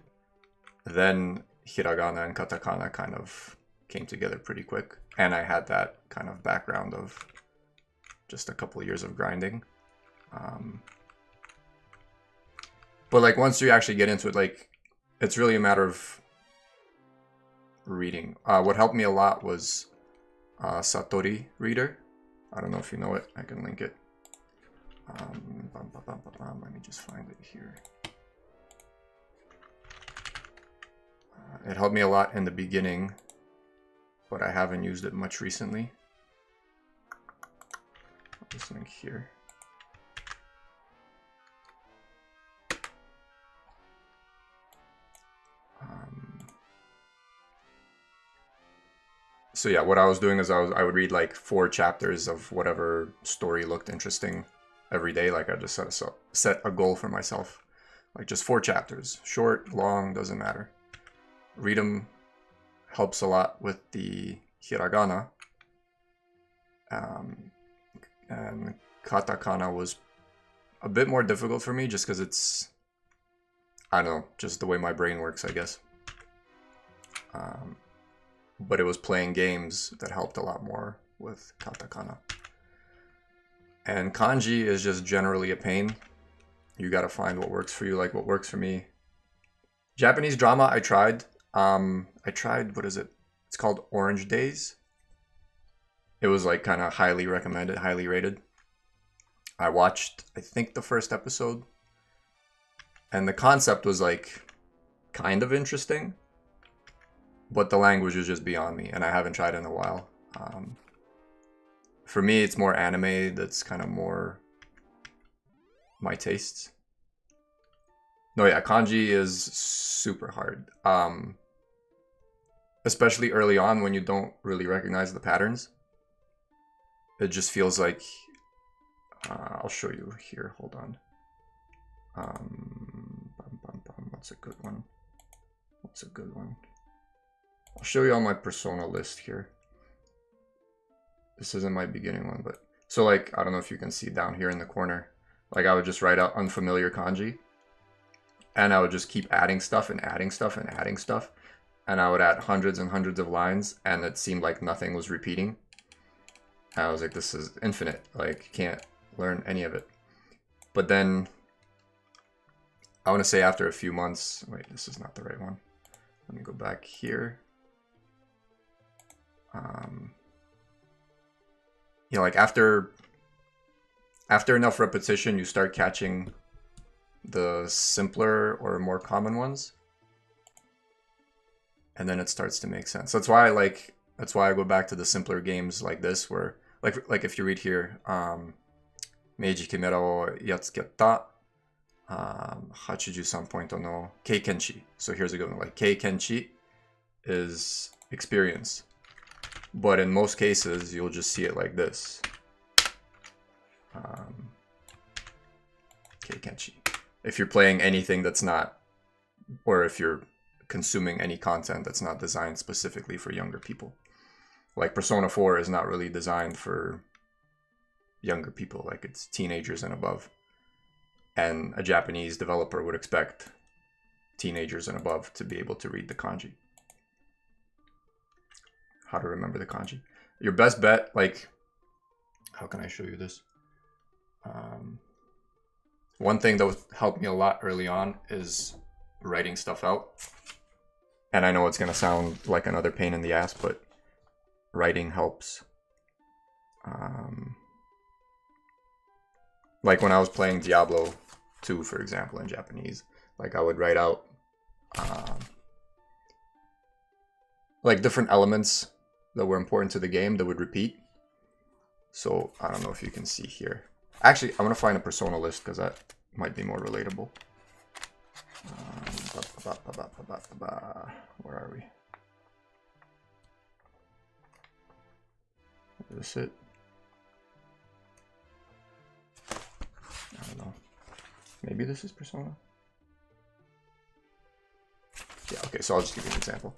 then hiragana and katakana kind of came together pretty quick. And I had that kind of background of just a couple of years of grinding. But like once you actually get into it, like it's really a matter of reading. What helped me a lot was Satori Reader. I don't know if you know it. I can link it. Let me just find it here. It helped me a lot in the beginning, but I haven't used it much recently. This link here. So yeah, what I was doing is I would read like 4 chapters of whatever story looked interesting every day. Like I just set a goal for myself, like just 4 chapters, short, long, doesn't matter. Read them helps a lot with the hiragana. And katakana was a bit more difficult for me just because it's, I don't know, just the way my brain works, I guess. But it was playing games that helped a lot more with katakana. And kanji is just generally a pain. You gotta find what works for you, like what works for me. Japanese drama, I tried. What is it? It's called Orange Days. It was like kind of highly recommended, highly rated. I watched, I think, the first episode. And the concept was like kind of interesting. But the language was just beyond me, and I haven't tried it in a while. For me, it's more anime that's kind of more my tastes. No, yeah, kanji is super hard. Especially early on when you don't really recognize the patterns. It just feels like... I'll show you here, hold on. What's a good one? What's a good one? I'll show you on my persona list here. This isn't my beginning one, but... So, like, I don't know if you can see down here in the corner. Like, I would just write out unfamiliar kanji. And I would just keep adding stuff and adding stuff and adding stuff. And I would add hundreds and hundreds of lines, and it seemed like nothing was repeating. And I was like, this is infinite. Like, can't learn any of it. But then, I want to say after a few months... Wait, this is not the right one. Let me go back here. You know, like after enough repetition, you start catching the simpler or more common ones, and then it starts to make sense. That's why I go back to the simpler games like this, where like if you read here, Meiji Kimera o yatsuketta 83 points no keikenshi. So here's a good one. Like keikenshi is experience. But in most cases, you'll just see it like this. Keikenshi. If you're playing anything that's not, or if you're consuming any content that's not designed specifically for younger people. Like Persona 4 is not really designed for younger people, like it's teenagers and above. And a Japanese developer would expect teenagers and above to be able to read the kanji. How to remember the kanji. Your best bet, like, how can I show you this? One thing that helped me a lot early on is writing stuff out. And I know it's going to sound like another pain in the ass, but writing helps. Like when I was playing Diablo 2, for example, in Japanese, like I would write out like different elements that were important to the game that would repeat. So I don't know if you can see here. Actually, I'm going to find a persona list because that might be more relatable. Where are we? Is this it? I don't know. Maybe this is persona? Yeah, okay, so I'll just give you an example.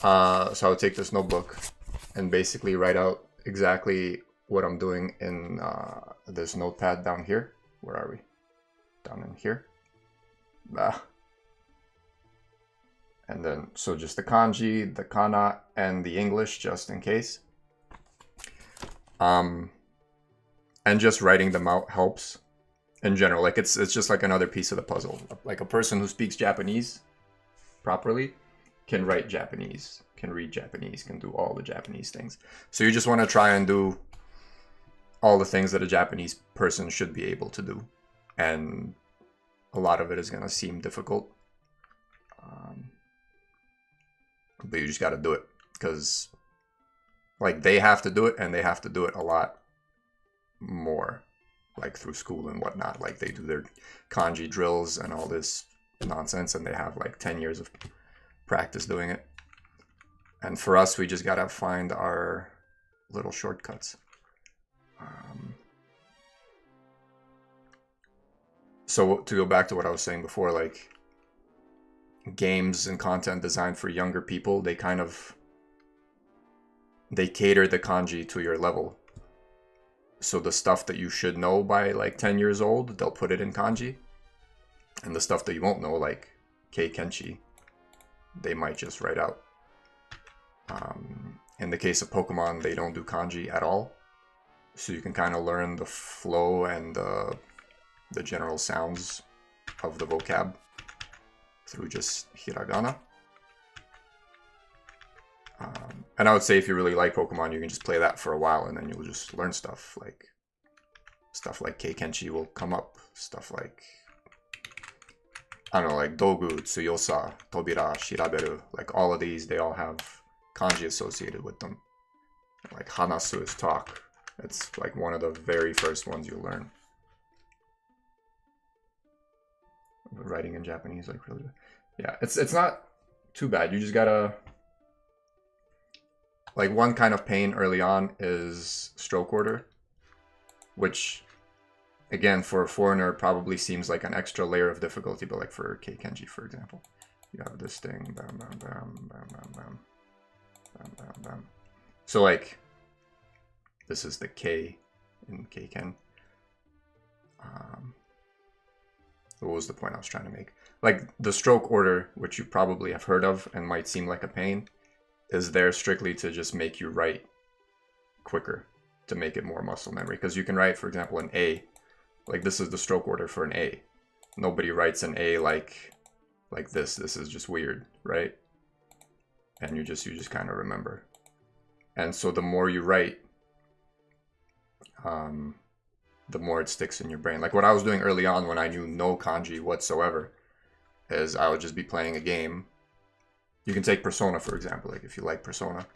So I would take this notebook and basically write out exactly what I'm doing in this notepad down here. Where are we? Down in here. And then, so just the kanji, the kana, and the English, just in case. And just writing them out helps in general. Like it's just like another piece of the puzzle. Like a person who speaks Japanese properly can write Japanese, can read Japanese, can do all the Japanese things. So you just want to try and do all the things that a Japanese person should be able to do. And a lot of it is going to seem difficult. But you just got to do it. Because like they have to do it, and they have to do it a lot more. Like through school and whatnot. Like they do their kanji drills and all this nonsense, and they have like 10 years of practice doing it. And for us, we just gotta find our little shortcuts. So to go back to what I was saying before, like games and content designed for younger people, they cater the kanji to your level. So the stuff that you should know by like 10 years old, they'll put it in kanji. And the stuff that you won't know, like keikenshi, they might just write out. In the case of Pokemon, they don't do kanji at all. So you can kind of learn the flow and the general sounds of the vocab through just hiragana. And I would say if you really like Pokemon, you can just play that for a while and then you'll just learn stuff like keikenshi will come up. Stuff like, I don't know, like dogu, tsuyosa, tobira, shiraberu. Like all of these, they all have kanji associated with them. Like hanasu is talk. It's like one of the very first ones you learn. writing in Japanese, like really. Yeah, it's not too bad. You just gotta, like, one kind of pain early on is stroke order, which, again, for a foreigner, probably seems like an extra layer of difficulty, but like for Keikenji, for example, you have this thing, bam, bam, bam, bam, bam, bam, bam, bam, bam. So like, this is the K in Keiken. What was the point I was trying to make? Like, the stroke order, which you probably have heard of and might seem like a pain, is there strictly to just make you write quicker, to make it more muscle memory. Because you can write, for example, an A. Like, this is the stroke order for an A. Nobody writes an A like this. This is just weird, right? And you just kind of remember. And so the more you write, the more it sticks in your brain. Like what I was doing early on when I knew no kanji whatsoever is I would just be playing a game. You can take Persona, for example. Like if you like Persona,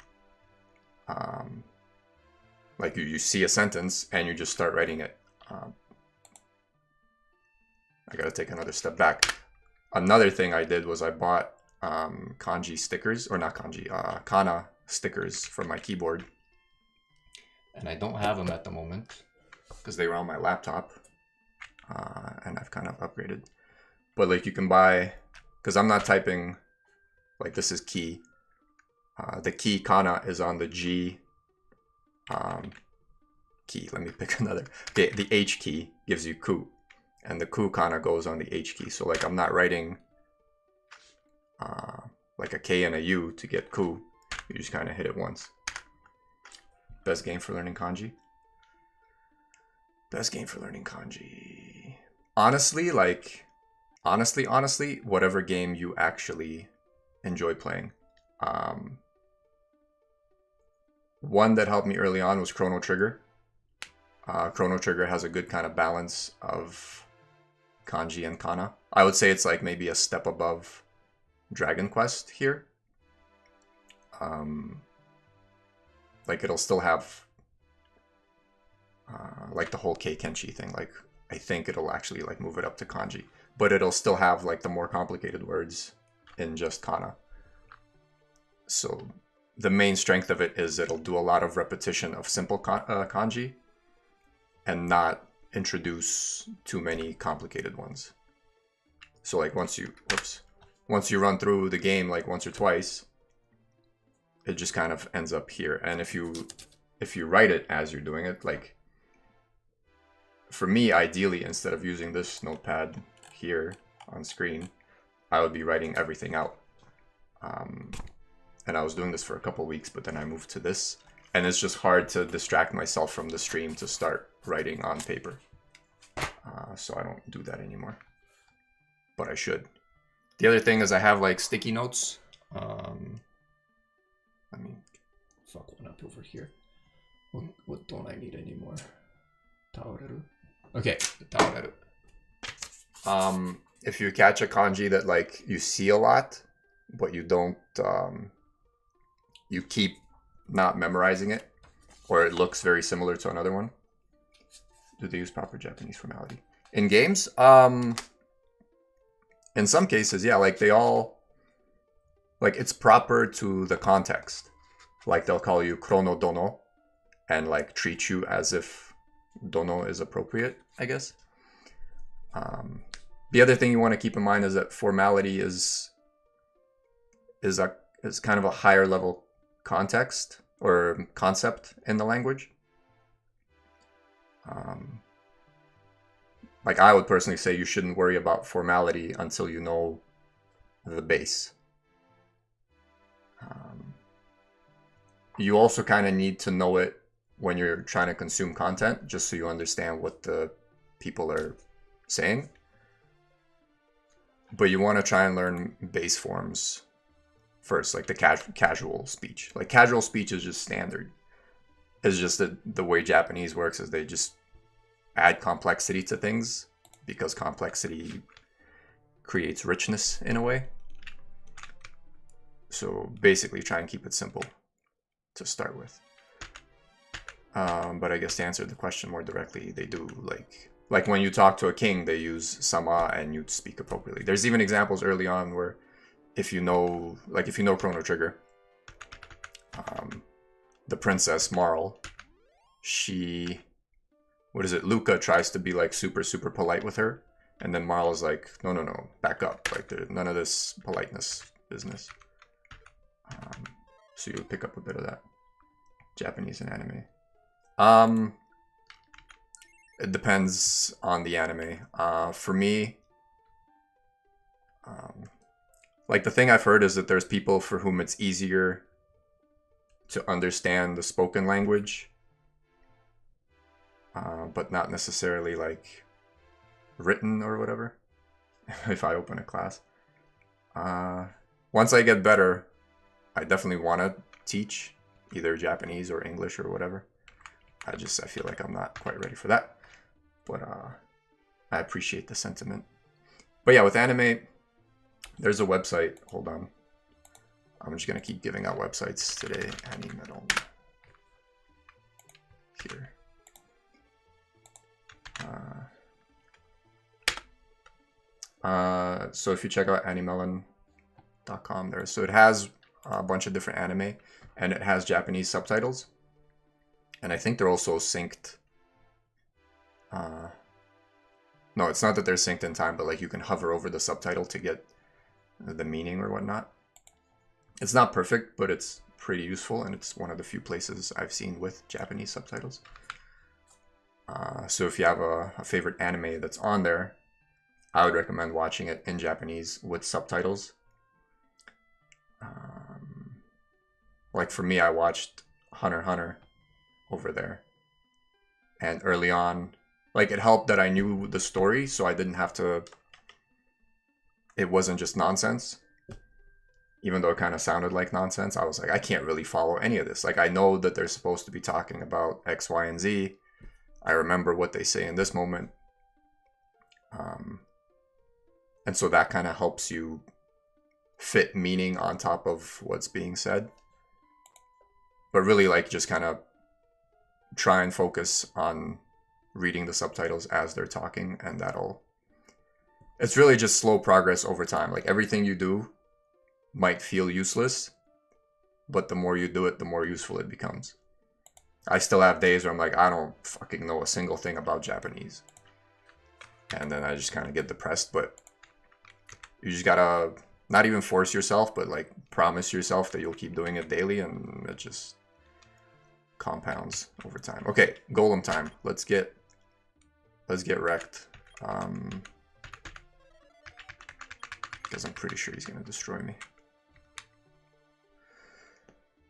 like you see a sentence and you just start writing it. I gotta take another step back. Another thing I did was I bought kanji stickers, or not kanji, kana stickers for my keyboard. And I don't have them at the moment because they were on my laptop, and I've kind of upgraded. But like you can buy, because I'm not typing, like this is key. The key kana is on the G key. Let me pick another. Okay, the H key gives you ku, and the ku kana goes on the H key. So like I'm not writing like a K and a U to get ku. You just kind of hit it once. Best game for learning kanji. Best game for learning kanji. Honestly, like, honestly, whatever game you actually enjoy playing. One that helped me early on was Chrono Trigger. Chrono Trigger has a good kind of balance of kanji and kana. I would say it's like maybe a step above Dragon Quest here. Like it'll still have like the whole Keikenshi thing. Like I think it'll actually like move it up to kanji, but it'll still have like the more complicated words in just kana. So the main strength of it is it'll do a lot of repetition of simple kanji and not introduce too many complicated ones. So like once you run through the game like once or twice, it just kind of ends up here. And if you write it as you're doing it, like for me, ideally, instead of using this notepad here on screen, I would be writing everything out. And I was doing this for a couple weeks, but then I moved to this, and it's just hard to distract myself from the stream to start writing on paper. So I don't do that anymore, but I should. The other thing is I have like sticky notes. Let me fuck one up over here. What don't I need anymore? Taoreru. Okay, taoreru. If you catch a kanji that like you see a lot, but you don't, you keep not memorizing it, or it looks very similar to another one. Do they use proper Japanese formality in games? In some cases, yeah, like they all, like it's proper to the context. Like they'll call you chrono dono and like treat you as if dono is appropriate, I guess. The other thing you want to keep in mind is that formality is kind of a higher level context or concept in the language. Like I would personally say you shouldn't worry about formality until you know the base. You also kind of need to know it when you're trying to consume content, just so you understand what the people are saying. But you want to try and learn base forms first, like the casual speech. Like casual speech is just standard. It's just that the way Japanese works is they just add complexity to things because complexity creates richness in a way. So basically try and keep it simple to start with. But I guess to answer the question more directly, they do. Like like when you talk to a king, they use sama and you speak appropriately. There's even examples early on where if you know Chrono Trigger, the princess Marl, Luca tries to be like super polite with her, and then Marl is like, no, back up, like there's none of this politeness business. So you'll pick up a bit of that. Japanese and anime. It depends on the anime. For me, like the thing I've heard is that there's people for whom it's easier to understand the spoken language, but not necessarily like written or whatever. If I open a class, once I get better, I definitely want to teach either Japanese or English or whatever. I feel like I'm not quite ready for that, but I appreciate the sentiment. But yeah, with anime, there's a website. Hold on, I'm just gonna keep giving out websites today. Animeron here. So if you check out animeron.com there, so it has a bunch of different anime, and it has Japanese subtitles, and I think they're also synced. No, it's not that they're synced in time, but like you can hover over the subtitle to get the meaning or whatnot. It's not perfect, but it's pretty useful, and it's one of the few places I've seen with Japanese subtitles. So if you have a favorite anime that's on there, I would recommend watching it in Japanese with subtitles. Like for me, I watched Hunter x Hunter over there. And early on, like it helped that I knew the story, so I didn't have to... It wasn't just nonsense. Even though it kind of sounded like nonsense, I was like, I can't really follow any of this. Like, I know that they're supposed to be talking about X, Y, and Z. I remember what they say in this moment. And so that kind of helps you fit meaning on top of what's being said. But really, like, just kind of try and focus on reading the subtitles as they're talking, and that'll... It's really just slow progress over time. Like, everything you do might feel useless, but the more you do it, the more useful it becomes. I still have days where I'm like, I don't fucking know a single thing about Japanese. And then I just kind of get depressed, but you just gotta not even force yourself, but like promise yourself that you'll keep doing it daily, and it just compounds over time. Okay, golem time. Let's get wrecked. Because I'm pretty sure he's gonna destroy me.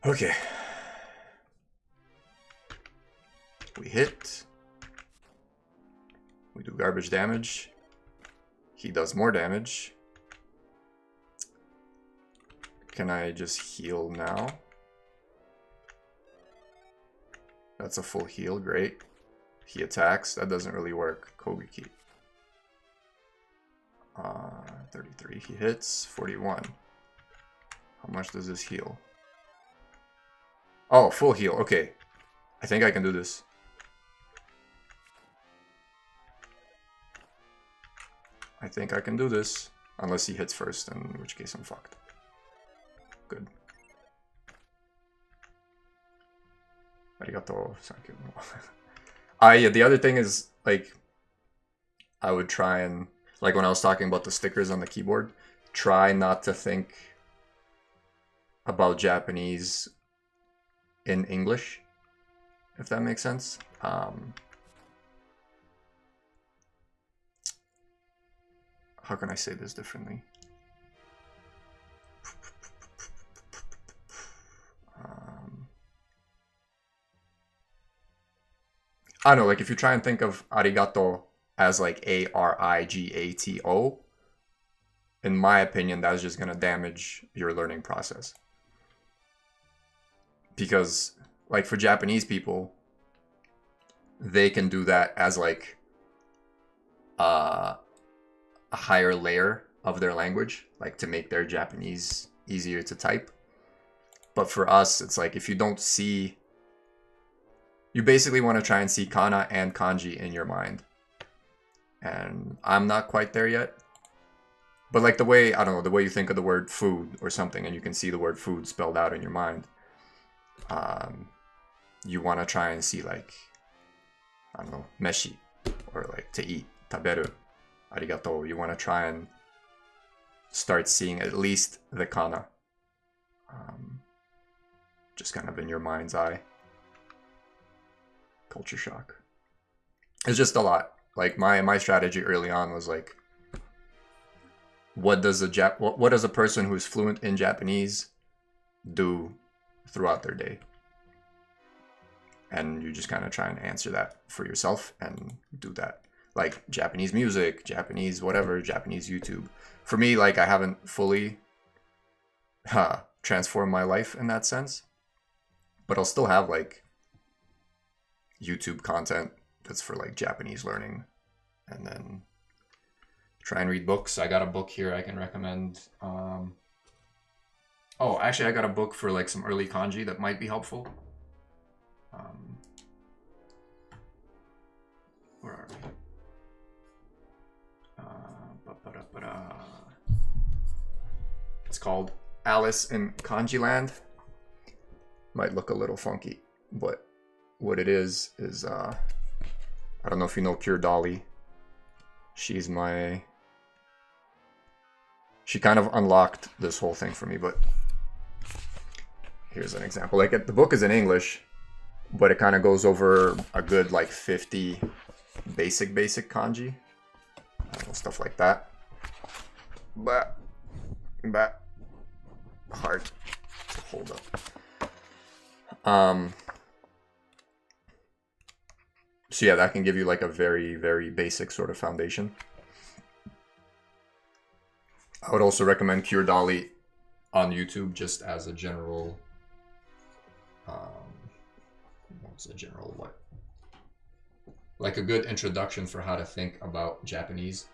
Okay. We hit. We do garbage damage. He does more damage. Can I just heal now? That's a full heal, great. He attacks, that doesn't really work. Kogeki. 33, he hits. 41. How much does this heal? Oh, full heal, okay. I think I can do this. I think I can do this. Unless he hits first, in which case I'm fucked. Good. Arigato. Thank you. Yeah, the other thing is, like, I would try and, like when I was talking about the stickers on the keyboard, try not to think about Japanese in English, if that makes sense. How can I say this differently? I don't know, like if you try and think of arigato as like A-R-I-G-A-T-O, in my opinion, that's just going to damage your learning process. Because, like, for Japanese people, they can do that as like a higher layer of their language, like to make their Japanese easier to type. But for us, it's like if you don't see... You basically want to try and see kana and kanji in your mind. and I'm not quite there yet. But like the way, I don't know, the way you think of the word food or something, and you can see the word food spelled out in your mind. You want to try and see like, I don't know, meshi, or like to eat, taberu, arigato. You want to try and start seeing at least the kana. Just kind of in your mind's eye. Culture shock. It's just a lot. Like my strategy early on was like, what does a person who's fluent in Japanese do throughout their day? And you just kind of try and answer that for yourself and do that. Like Japanese music, Japanese whatever, Japanese YouTube. For me, like I haven't fully transformed my life in that sense. But I'll still have like YouTube content that's for like Japanese learning. And then try and read books. I got a book here I can recommend. Oh, actually I got a book for like some early kanji that might be helpful. Where are we? It's called Alice in Kanji Land. Might look a little funky, but what it is I don't know if you know Pure Dolly. She kind of unlocked this whole thing for me, but here's an example. Like the book is in English, but it kind of goes over a good like 50 basic kanji, stuff like that. But hard to hold up. So yeah, that can give you like a very, very basic sort of foundation. I would also recommend Pure Dolly on YouTube just as a general, like a good introduction for how to think about Japanese.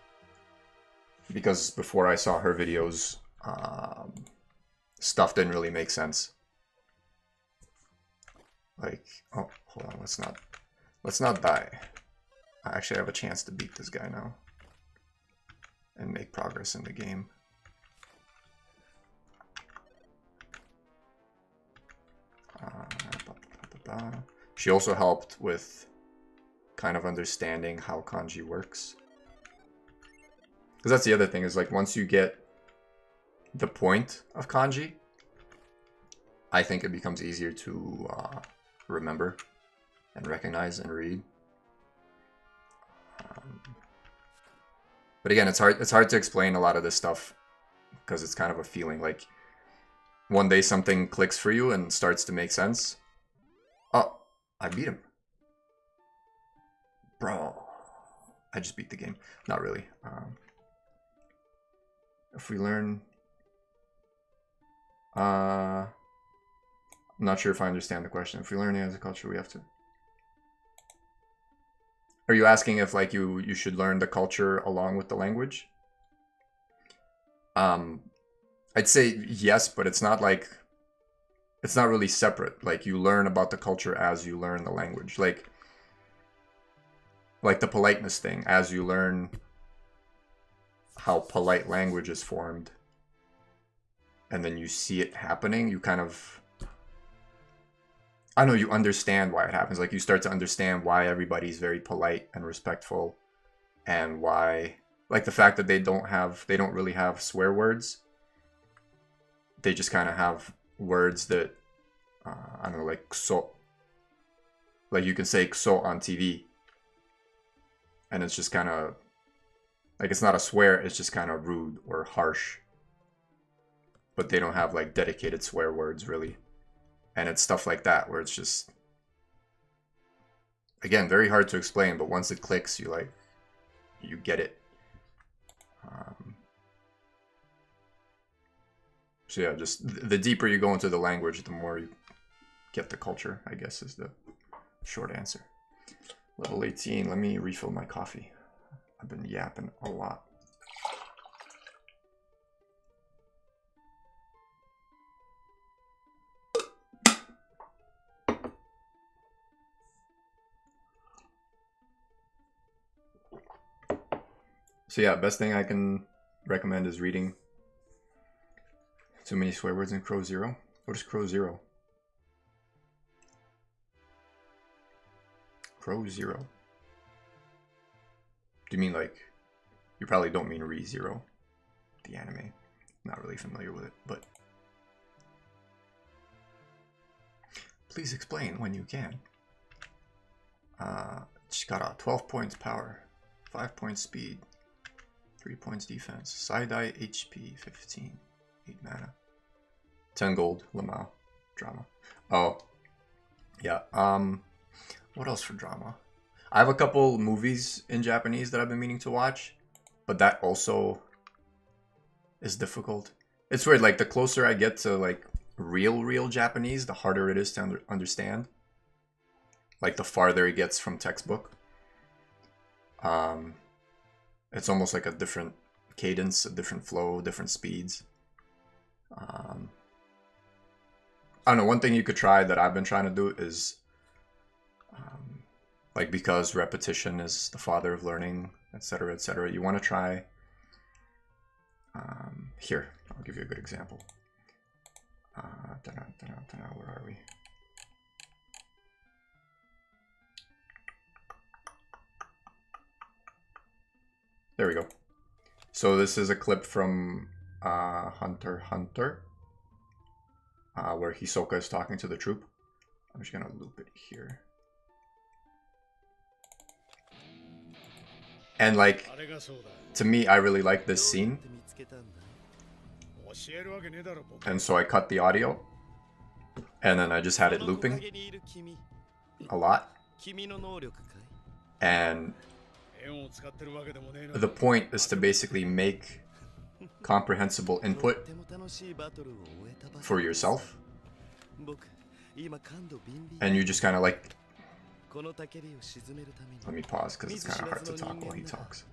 Because before I saw her videos, stuff didn't really make sense. Like, oh, hold on, let's not die. I actually have a chance to beat this guy now and make progress in the game. She also helped with kind of understanding how kanji works. Because that's the other thing, is like once you get the point of kanji, I think it becomes easier to remember and recognize and read. But again, it's hard to explain a lot of this stuff because it's kind of a feeling. Like one day something clicks for you and starts to make sense. Oh, I beat him. Bro, I just beat the game. Not really. If we learn... I'm not sure if I understand the question. If we learn it as a culture, we have to... Are you asking if like you should learn the culture along with the language? I'd say yes, but it's not like... It's not really separate. Like you learn about the culture as you learn the language. Like the politeness thing, as you learn how polite language is formed, and then you see it happening, you kind of... I don't know, you understand why it happens. Like you start to understand why everybody's very polite and respectful, and why, like the fact that they don't really have swear words. They just kind of have words that, I don't know, like kso. Like you can say kso on TV, and it's just kind of, like it's not a swear, it's just kind of rude or harsh. But they don't have like dedicated swear words really. And it's stuff like that where it's just, again, very hard to explain, but once it clicks, you get it. So yeah, just the deeper you go into the language, the more you get the culture, I guess is the short answer. Level 18, let me refill my coffee. I've been yapping a lot. So yeah, best thing I can recommend is reading. Too many swear words in Crow Zero. What is Crow Zero? Crow Zero. Do you mean like... You probably don't mean ReZero, the anime. Not really familiar with it, but... Please explain when you can. Chikara, 12 points power, 5 points speed, 3 points defense, Side-Eye HP 15, 8 mana, 10 gold, Lamau, drama. Oh, yeah, what else for drama? I have a couple movies in Japanese that I've been meaning to watch, but that also is difficult. It's weird, like the closer I get to like real Japanese, the harder it is to understand. Like the farther it gets from textbook. It's almost like a different cadence, a different flow, different speeds. I don't know, one thing you could try that I've been trying to do is like, because repetition is the father of learning, etc., etc., you want to try here, I'll give you a good example. Where are we? There we go. So this is a clip from Hunter x Hunter, where Hisoka is talking to the troop. I'm just gonna loop it here. And like, to me, I really like this scene. And so I cut the audio, and then I just had it looping a lot. And the point is to basically make comprehensible input for yourself. And you just kind of like... Let me pause because it's kind of hard to talk while he talks.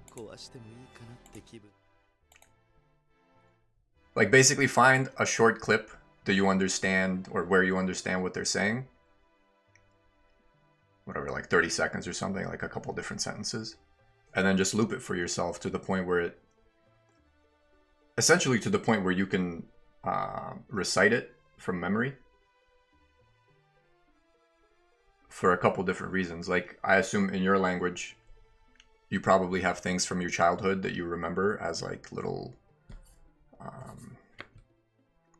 Like basically find a short clip that you understand, or where you understand what they're saying. Whatever, like 30 seconds or something, like a couple different sentences. And then just loop it for yourself to the point where it... Essentially to the point where you can recite it from memory. For a couple different reasons. Like, I assume in your language, you probably have things from your childhood that you remember as like little...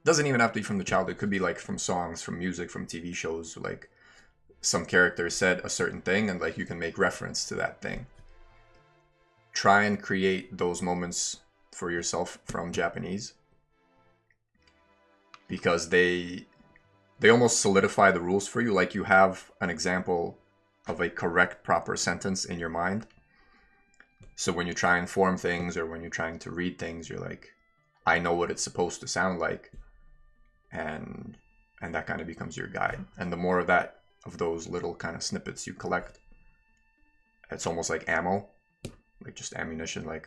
doesn't even have to be from the childhood. It could be like from songs, from music, from TV shows. Like some character said a certain thing and like you can make reference to that thing. Try and create those moments for yourself from Japanese. Because they almost solidify the rules for you. Like you have an example of a correct, proper sentence in your mind. So when you try and form things or when you're trying to read things, you're like, I know what it's supposed to sound like. And that kind of becomes your guide. And the more of that, of those little kind of snippets you collect, it's almost like ammo. Like just ammunition, like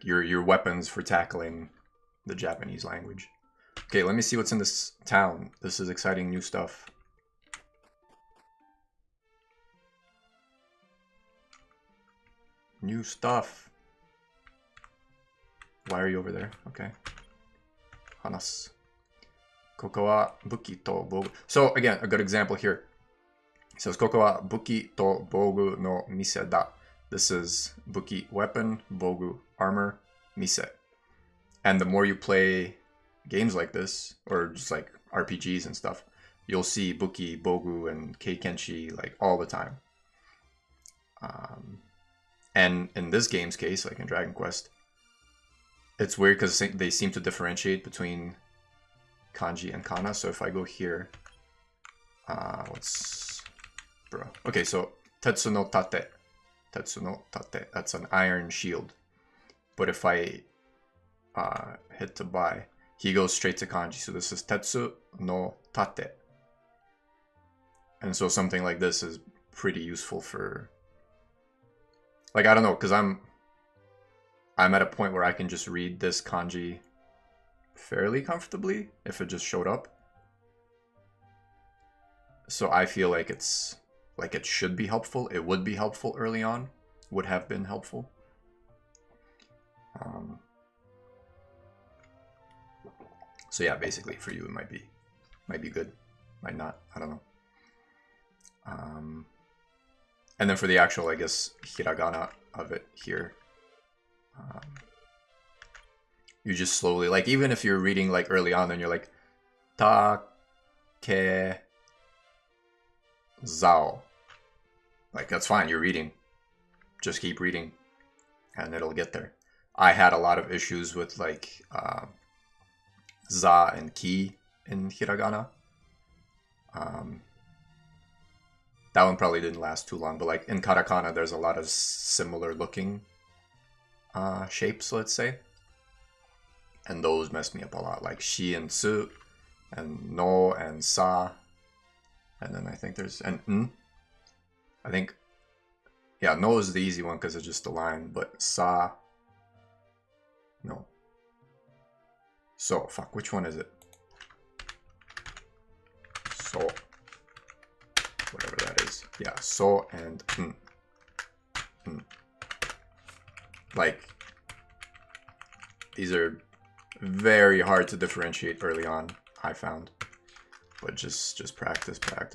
your weapons for tackling the Japanese language. Okay, let me see what's in this town. This is exciting new stuff. New stuff. Why are you over there? Okay. Hanas. Koko wa buki to bogu. So again, a good example here. It says Koko wa buki to bogu no mise da. This is buki, weapon, bogu, armor, mise. And the more you play games like this, or just like RPGs and stuff, you'll see buki, bogu, and keikenshi like all the time. And in this game's case, like in Dragon Quest, it's weird because they seem to differentiate between kanji and kana. So if I go here, okay, so Tetsu no Tate. Tetsu no Tate. That's an iron shield. But if I hit to buy, he goes straight to kanji. So this is Tetsu no Tate. And so something like this is pretty useful for... Like, I don't know, because I'm at a point where I can just read this kanji fairly comfortably if it just showed up. So I feel like it's... Like, it should be helpful. It would be helpful early on. Would have been helpful. So yeah, basically for you it might be good, might not, I don't know. And then for the actual, I guess, hiragana of it here, you just slowly, like, even if you're reading like early on, then you're like ta ke zao, like that's fine, you're reading, just keep reading and it'll get there. I had a lot of issues with like za and ki in hiragana. That one probably didn't last too long, but like in katakana, there's a lot of similar looking shapes, let's say. And those messed me up a lot, like shi and tsu, and no and sa. And then I think there's an n. I think, yeah, no is the easy one because it's just a line, but sa, no. So, fuck, which one is it? So. Whatever that is. Yeah, so and like, these are very hard to differentiate early on, I found. But just practice. Because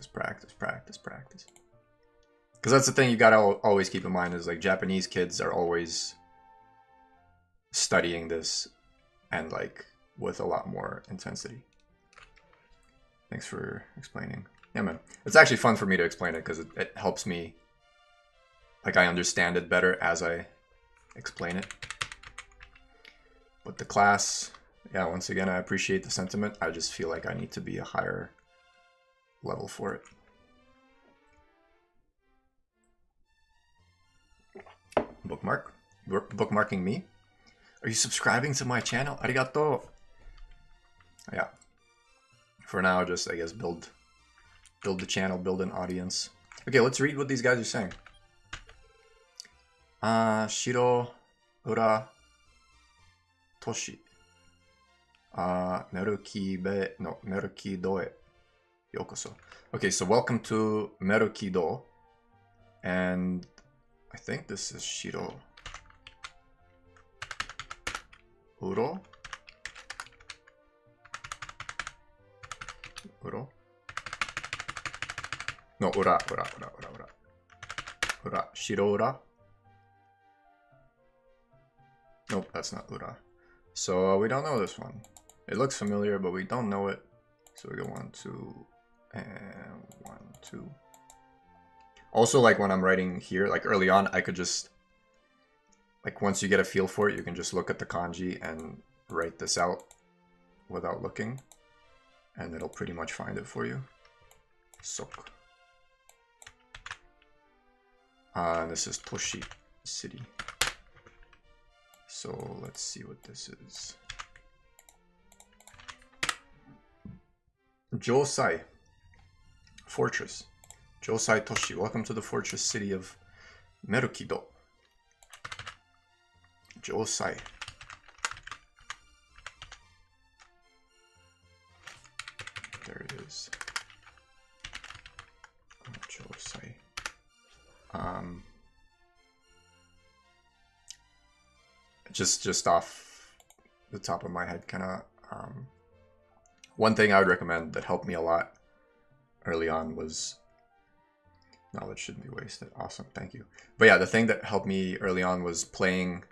that's the thing you gotta always keep in mind is like Japanese kids are always studying this and like with a lot more intensity. Thanks for explaining. Yeah, man. It's actually fun for me to explain it because it helps me, like, I understand it better as I explain it. But the class, yeah, once again, I appreciate the sentiment. I just feel like I need to be a higher level for it. Bookmarking me? Are you subscribing to my channel? Arigato! Yeah. For now, just, I guess, build the channel, build an audience. Okay, let's read what these guys are saying. Shiro, Ura, Toshi. Merukibe, no, Merukido-e. Yokoso. Okay, so welcome to Merukido. And I think this is Shiro. Uro? Uro? No, ura. Ura. Shiro ura? Nope, that's not ura. So we don't know this one. It looks familiar, but we don't know it. So we go 1, 2, and 1, 2. Also, like when I'm writing here, like early on, I could just, like once you get a feel for it, you can just look at the kanji and write this out without looking. And it'll pretty much find it for you. Sok. And this is Toshi City. So let's see what this is. Josai. Fortress. Josai Toshi. Welcome to the fortress city of Merukido. Josai. There it is. Josai. Just off the top of my head, kind of, one thing I would recommend that helped me a lot early on was, knowledge shouldn't be wasted. Awesome, thank you. But yeah, the thing that helped me early on was playing,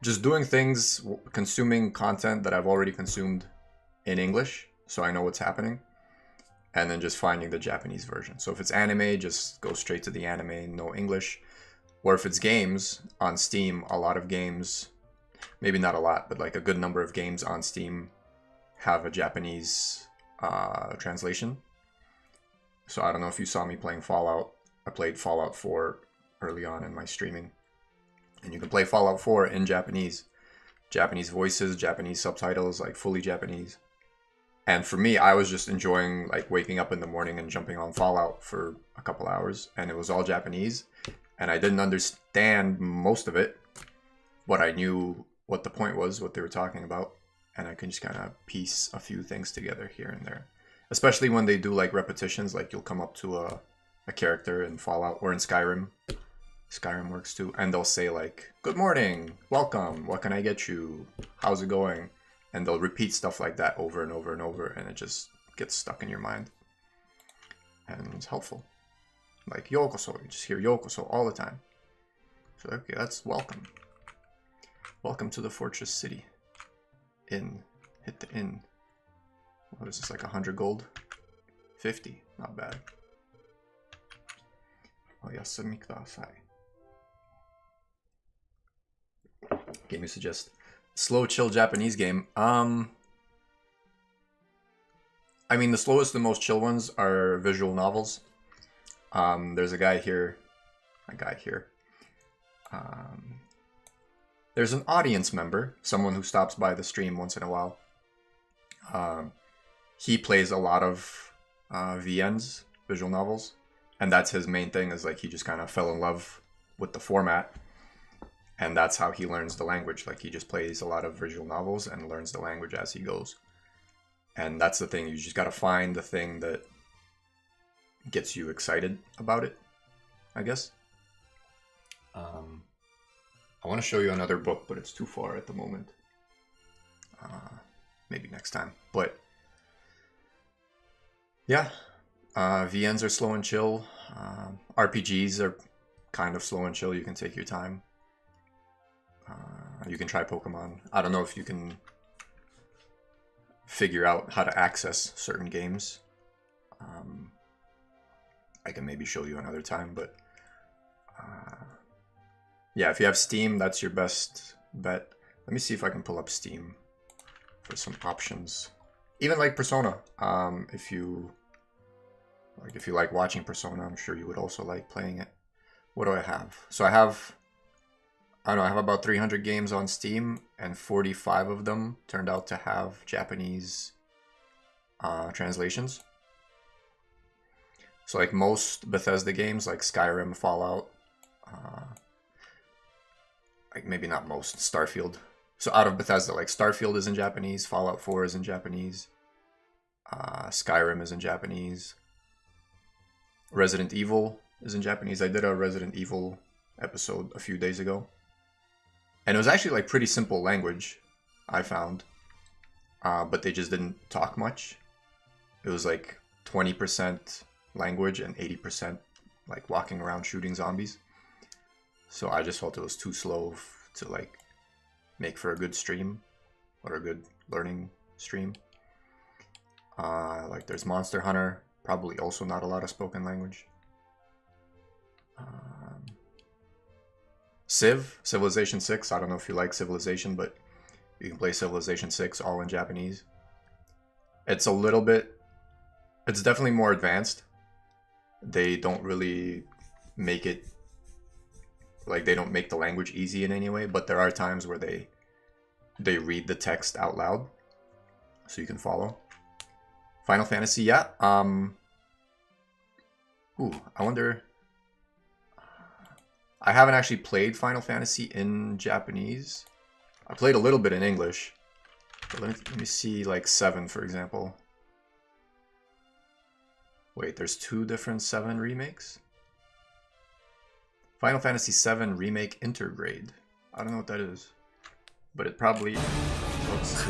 just doing things, consuming content that I've already consumed in English, so I know what's happening, and then just finding the Japanese version. So if it's anime, just go straight to the anime, no English. Or if it's games on Steam, a lot of games, maybe not a lot, but like a good number of games on Steam have a Japanese translation. So I don't know if you saw me playing Fallout. I played Fallout 4 early on in my streaming. And you can play Fallout 4 in Japanese. Japanese voices, Japanese subtitles, like fully Japanese. And for me, I was just enjoying like waking up in the morning and jumping on Fallout for a couple hours. And it was all Japanese. And I didn't understand most of it, but I knew what the point was, what they were talking about. And I can just kind of piece a few things together here and there. Especially when they do like repetitions, like you'll come up to a character in Fallout or in Skyrim. Skyrim works too. And they'll say like, good morning, welcome, what can I get you? How's it going? And they'll repeat stuff like that over and over and over, and it just gets stuck in your mind. And it's helpful. Like, yokoso, you just hear yokoso all the time. So, okay, that's welcome. Welcome to the Fortress City. Inn. Hit the inn. What is this, like 100 gold? 50, not bad. Oyasumi kudasai. Game you suggest? Slow, chill Japanese game. I mean, the slowest and most chill ones are visual novels. There's a guy here. There's an audience member, someone who stops by the stream once in a while. He plays a lot of VNs, visual novels, and that's his main thing, is like he just kind of fell in love with the format, and that's how he learns the language. Like, he just plays a lot of visual novels and learns the language as he goes. And that's the thing, you just gotta find the thing that gets you excited about it, I guess. I want to show you another book, but it's too far at the moment. Maybe next time. But yeah, VNs are slow and chill. RPGs are kind of slow and chill. You can take your time. You can try Pokemon. I don't know if you can figure out how to access certain games. I can maybe show you another time, but yeah, if you have Steam, that's your best bet. Let me see if I can pull up Steam for some options. Even like Persona, if you like watching Persona, I'm sure you would also like playing it. What do I have? So I have about 300 games on Steam, and 45 of them turned out to have Japanese translations. So like most Bethesda games, like Skyrim, Fallout, like maybe not most, Starfield. So out of Bethesda, like Starfield is in Japanese, Fallout 4 is in Japanese, Skyrim is in Japanese, Resident Evil is in Japanese. I did a Resident Evil episode a few days ago, and it was actually like pretty simple language, I found, but they just didn't talk much. It was like 20% language and 80% like walking around shooting zombies. So I just felt it was too slow to like make for a good stream or a good learning stream. Like there's Monster Hunter, probably also not a lot of spoken language. Civilization 6, I don't know if you like Civilization, but you can play Civilization 6 all in Japanese. It's definitely more advanced. They don't really make it, like they don't make the language easy in any way, but there are times where they read the text out loud so you can follow. Final Fantasy, yeah. I wonder, I haven't actually played Final Fantasy in Japanese. I played a little bit in English, but let me see, like 7 for example. Wait, there's 2 different 7 remakes? Final Fantasy VII Remake Intergrade. I don't know what that is, but it probably looks...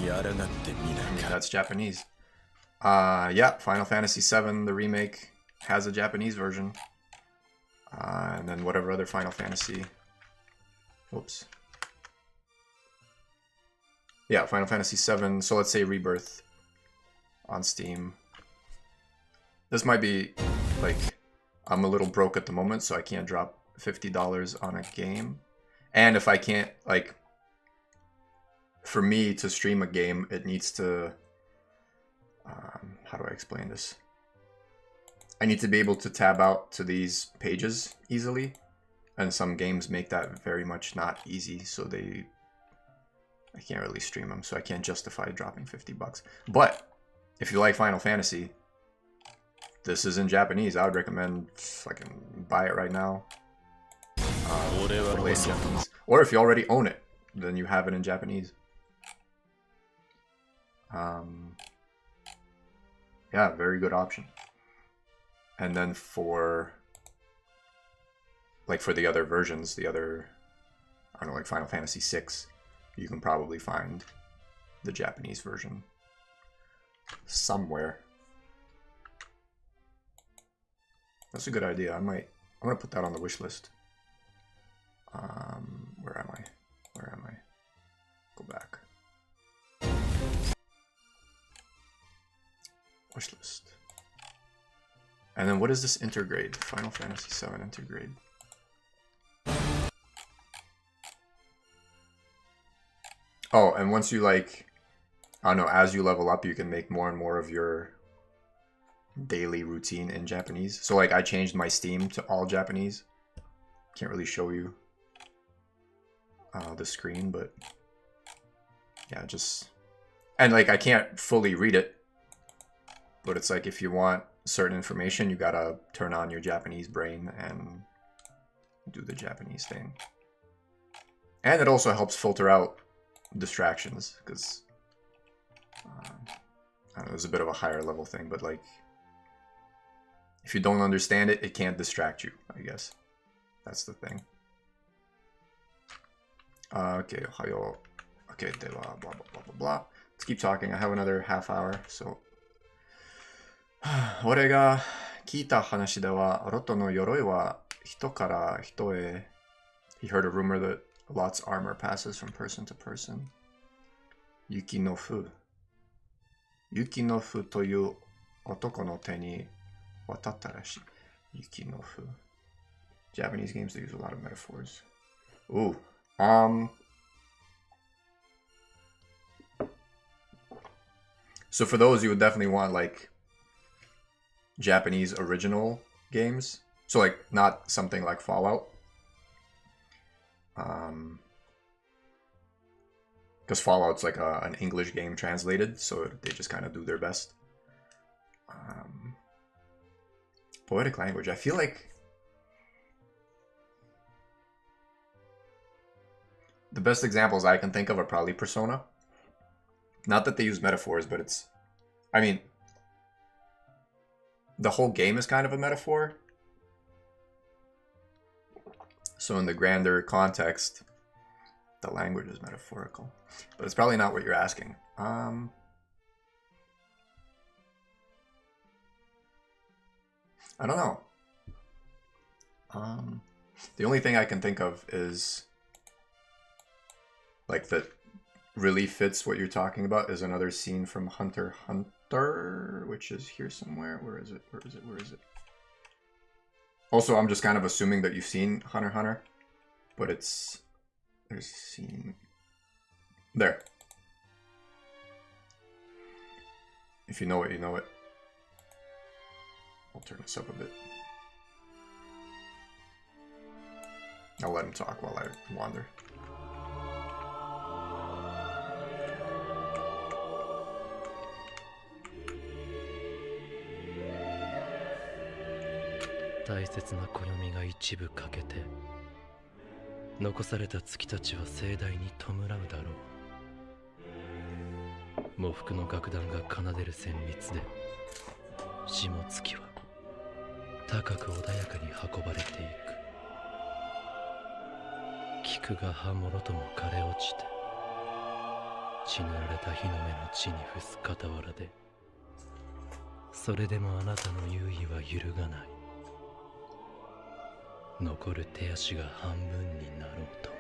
Yeah, that's Japanese. Yeah, Final Fantasy VII, the remake, has a Japanese version. And then whatever other Final Fantasy... Oops. Yeah, Final Fantasy VII, so let's say Rebirth on Steam. This might be, like, I'm a little broke at the moment, so I can't drop $50 on a game. And if I can't, like, for me to stream a game, it needs to, how do I explain this? I need to be able to tab out to these pages easily, and some games make that very much not easy, so I can't really stream them, so I can't justify dropping $50. But if you like Final Fantasy, this is in Japanese. I would recommend fucking buy it right now. Play it in Japanese. Or if you already own it, then you have it in Japanese. Yeah, very good option. And then for the other versions, I don't know, like Final Fantasy VI, you can probably find the Japanese version somewhere. That's a good idea. I'm gonna put that on the wish list. Where am I? Go back. Wish list. And then what is this intergrade? Final Fantasy VII intergrade. Oh, and once you I don't know, as you level up, you can make more and more of your daily routine in Japanese. So I changed my Steam to all Japanese. Can't really show you the screen, but yeah, and I can't fully read it, but it's if you want certain information, you gotta turn on your Japanese brain and do the Japanese thing. And it also helps filter out distractions, because I don't know, it's a bit of a higher level thing, but if you don't understand it, it can't distract you, I guess. That's the thing. Okay, ohayo. Okay, blah, blah, blah, blah, blah. Let's keep talking. I have another half hour, so. 俺が聞いた話では、ロトの鎧は人から人へ。He heard a rumor that Lot's armor passes from person to person. 雪の符という男の手に渡ったらしい。雪の符。Japanese games, they use a lot of metaphors. Ooh. So for those, you would definitely want Japanese original games. So not something like Fallout. Because Fallout's an English game translated, so they just kind of do their best. Poetic language. I feel the best examples I can think of are probably Persona. Not that they use metaphors, but the whole game is kind of a metaphor. So in the grander context, the language is metaphorical. But it's probably not what you're asking. I don't know. The only thing I can think of is that really fits what you're talking about is another scene from Hunter x Hunter, which is here somewhere. Where is it? Also, I'm just kind of assuming that you've seen Hunter x Hunter, but there's a scene there. If you know it, you know it. I'll turn this up a bit. I'll let him talk while I wander.残る手足が半分になろうとも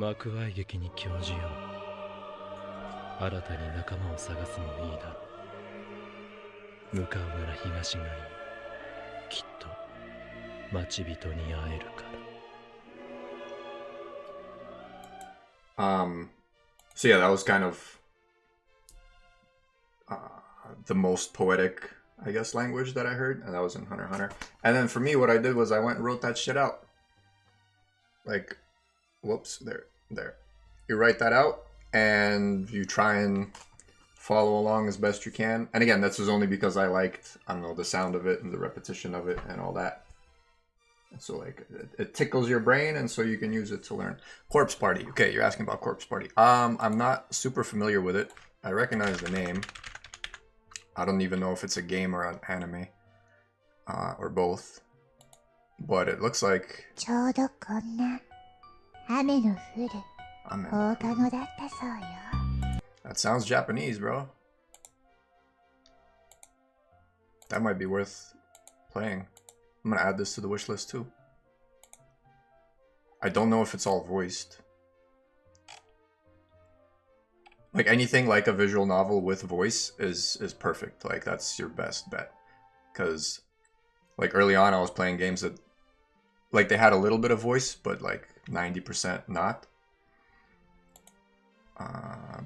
幕愛劇に興じよう新たに仲間を探すもいいだろう向かうなら東がいいきっと待ち人に会えるから So yeah, that was kind of the most poetic, I guess, language that I heard, and that was in Hunter x Hunter. And then for me, what I did was I went and wrote that shit out. Whoops, there. You write that out, and you try and follow along as best you can. And again, this was only because I liked, I don't know, the sound of it and the repetition of it and all that. So it tickles your brain, and so you can use it to learn. Corpse Party. Okay, you're asking about Corpse Party. I'm not super familiar with it. I recognize the name. I don't even know if it's a game or an anime. Or both. But it looks like... ちょうどこんな雨の降る放課後だったそうよ。 That sounds Japanese, bro. That might be worth playing. I'm gonna add this to the wish list too. I don't know if it's all voiced. Like anything like a visual novel with voice is perfect. Like that's your best bet. Because like early on I was playing games that like they had a little bit of voice, but like 90% not.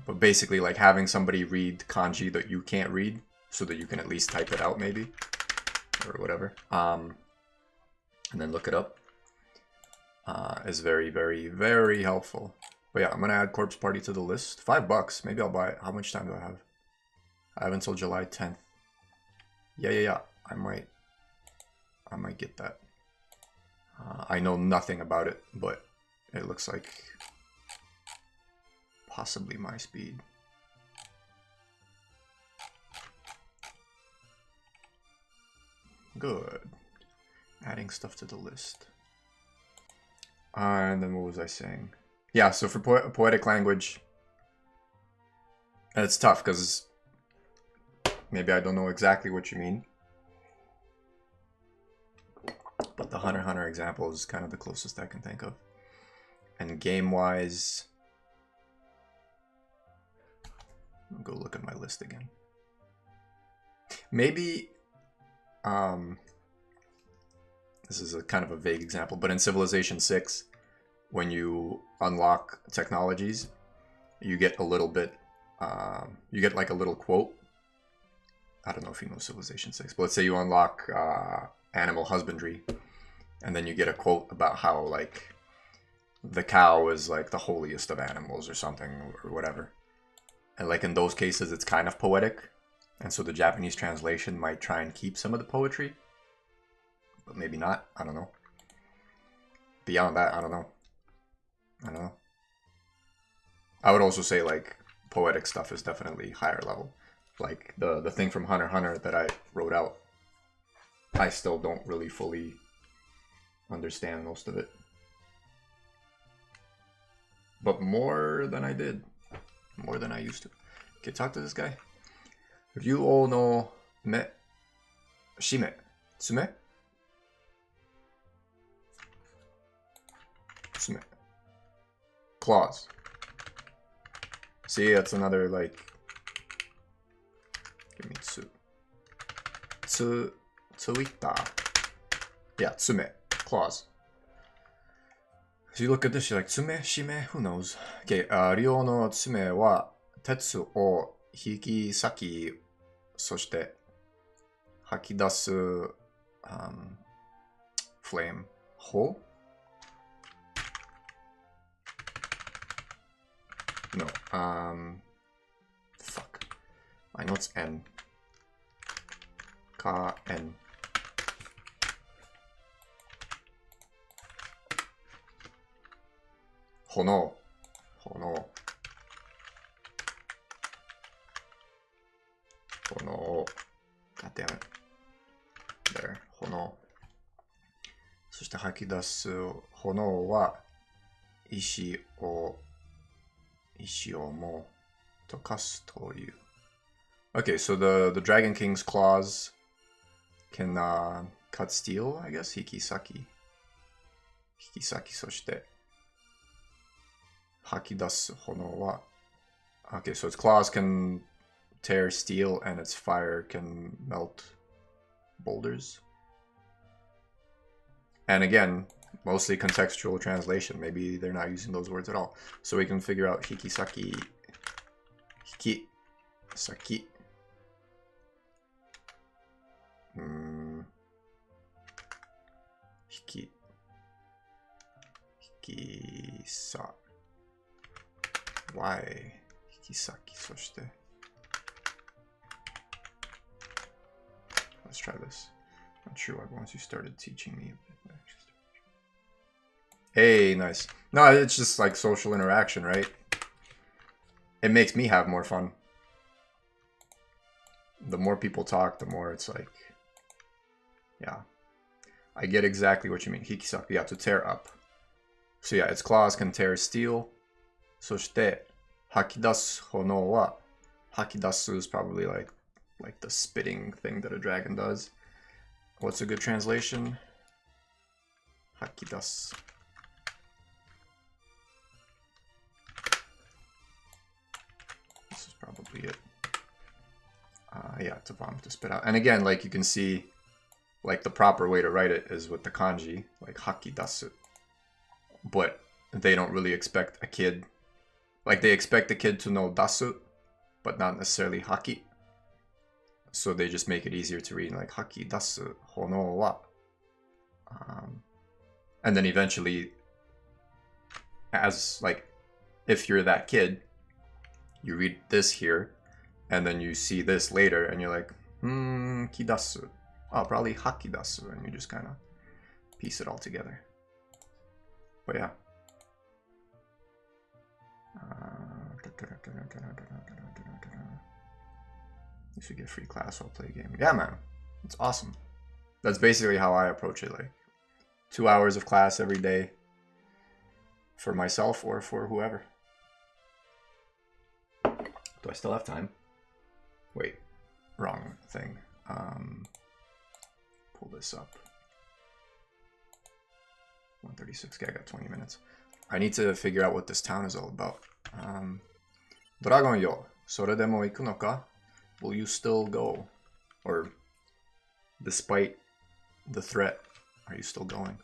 But basically like having somebody read kanji that you can't read so that you can at least type it out maybe or whatever. And then look it up is very, very, very helpful. But yeah, I'm gonna add Corpse Party to the list. $5. Maybe I'll buy it. How much time do I have? I have until July 10th. Yeah. I might get that. I know nothing about it, but it looks like possibly my speed. Good. Adding stuff to the list. And then what was I saying? Yeah, so for poetic language, it's tough because maybe I don't know exactly what you mean. But the Hunter x Hunter example is kind of the closest I can think of. And game-wise, I'll go look at my list again. Maybe, this is a kind of a vague example, but in Civilization 6, when you unlock technologies, you get a little bit, you get like a little quote. I don't know if you know Civilization 6, but let's say you unlock animal husbandry, and then you get a quote about how like the cow is like the holiest of animals or something or whatever. And like in those cases, it's kind of poetic. And so the Japanese translation might try and keep some of the poetry, but maybe not. I don't know. Beyond that, I don't know. I would also say like poetic stuff is definitely higher level. Like the thing from Hunter x Hunter that I wrote out, I still don't really fully understand most of it. But more than I did. More than I used to. Okay, talk to this guy. Ryuo no me shime tsume? Tsume. Claws. See, that's another like. Give me tsuita. Yeah, tsume. Claws. So you look at this, you're like, tsume, shime, who knows? Okay, Ryo no tsume wa tetsu o hikisaki, そして吐き出す flame hole? No, fuck. My notes N. Ka N. Hono. God damn it. There. 炎。そして吐き出す炎は石をも溶かすという。Okay, so the Dragon King's claws can cut steel, I guess. Hikisaki. そして吐き出す炎は Okay, so its claws can tear steel and its fire can melt boulders. And again, mostly contextual translation. Maybe they're not using those words at all. So we can figure out hikisaki. Hikisaki. Hikisa. Why? Hikisaki, そして Let's try this. Not sure why once you started teaching me. Hey, nice. No, it's just like social interaction, right? It makes me have more fun. the more people talk, the more it's like, yeah. I get exactly what you mean. Hikisaku, yeah, to tear up. So yeah, its claws can tear steel. そして、吐き出す炎は、吐き出す is probably like the spitting thing that a dragon does. What's a good translation? 吐き出す. This is probably it. Yeah, to vomit, to spit out. And again, like you can see, like the proper way to write it is with the kanji, like hakidasu. But they don't really expect a kid, like they expect the kid to know dasu, but not necessarily haki. So they just make it easier to read, like hakidasu hono wa. And then eventually, as like, if you're that kid, you read this here, and then you see this later, and you're like, kidasu. Oh, probably hakidasu, and you just kind of piece it all together. But yeah. If you get free class, I'll play a game. Yeah, man. It's awesome. That's basically how I approach it. Like, 2 hours of class every day for myself or for whoever. Do I still have time? Wait, wrong thing. Pull this up. 136. Okay, I got 20 minutes. I need to figure out what this town is all about. Dragon yo, それでも行くのか? Will you still go? Or, despite the threat, are you still going?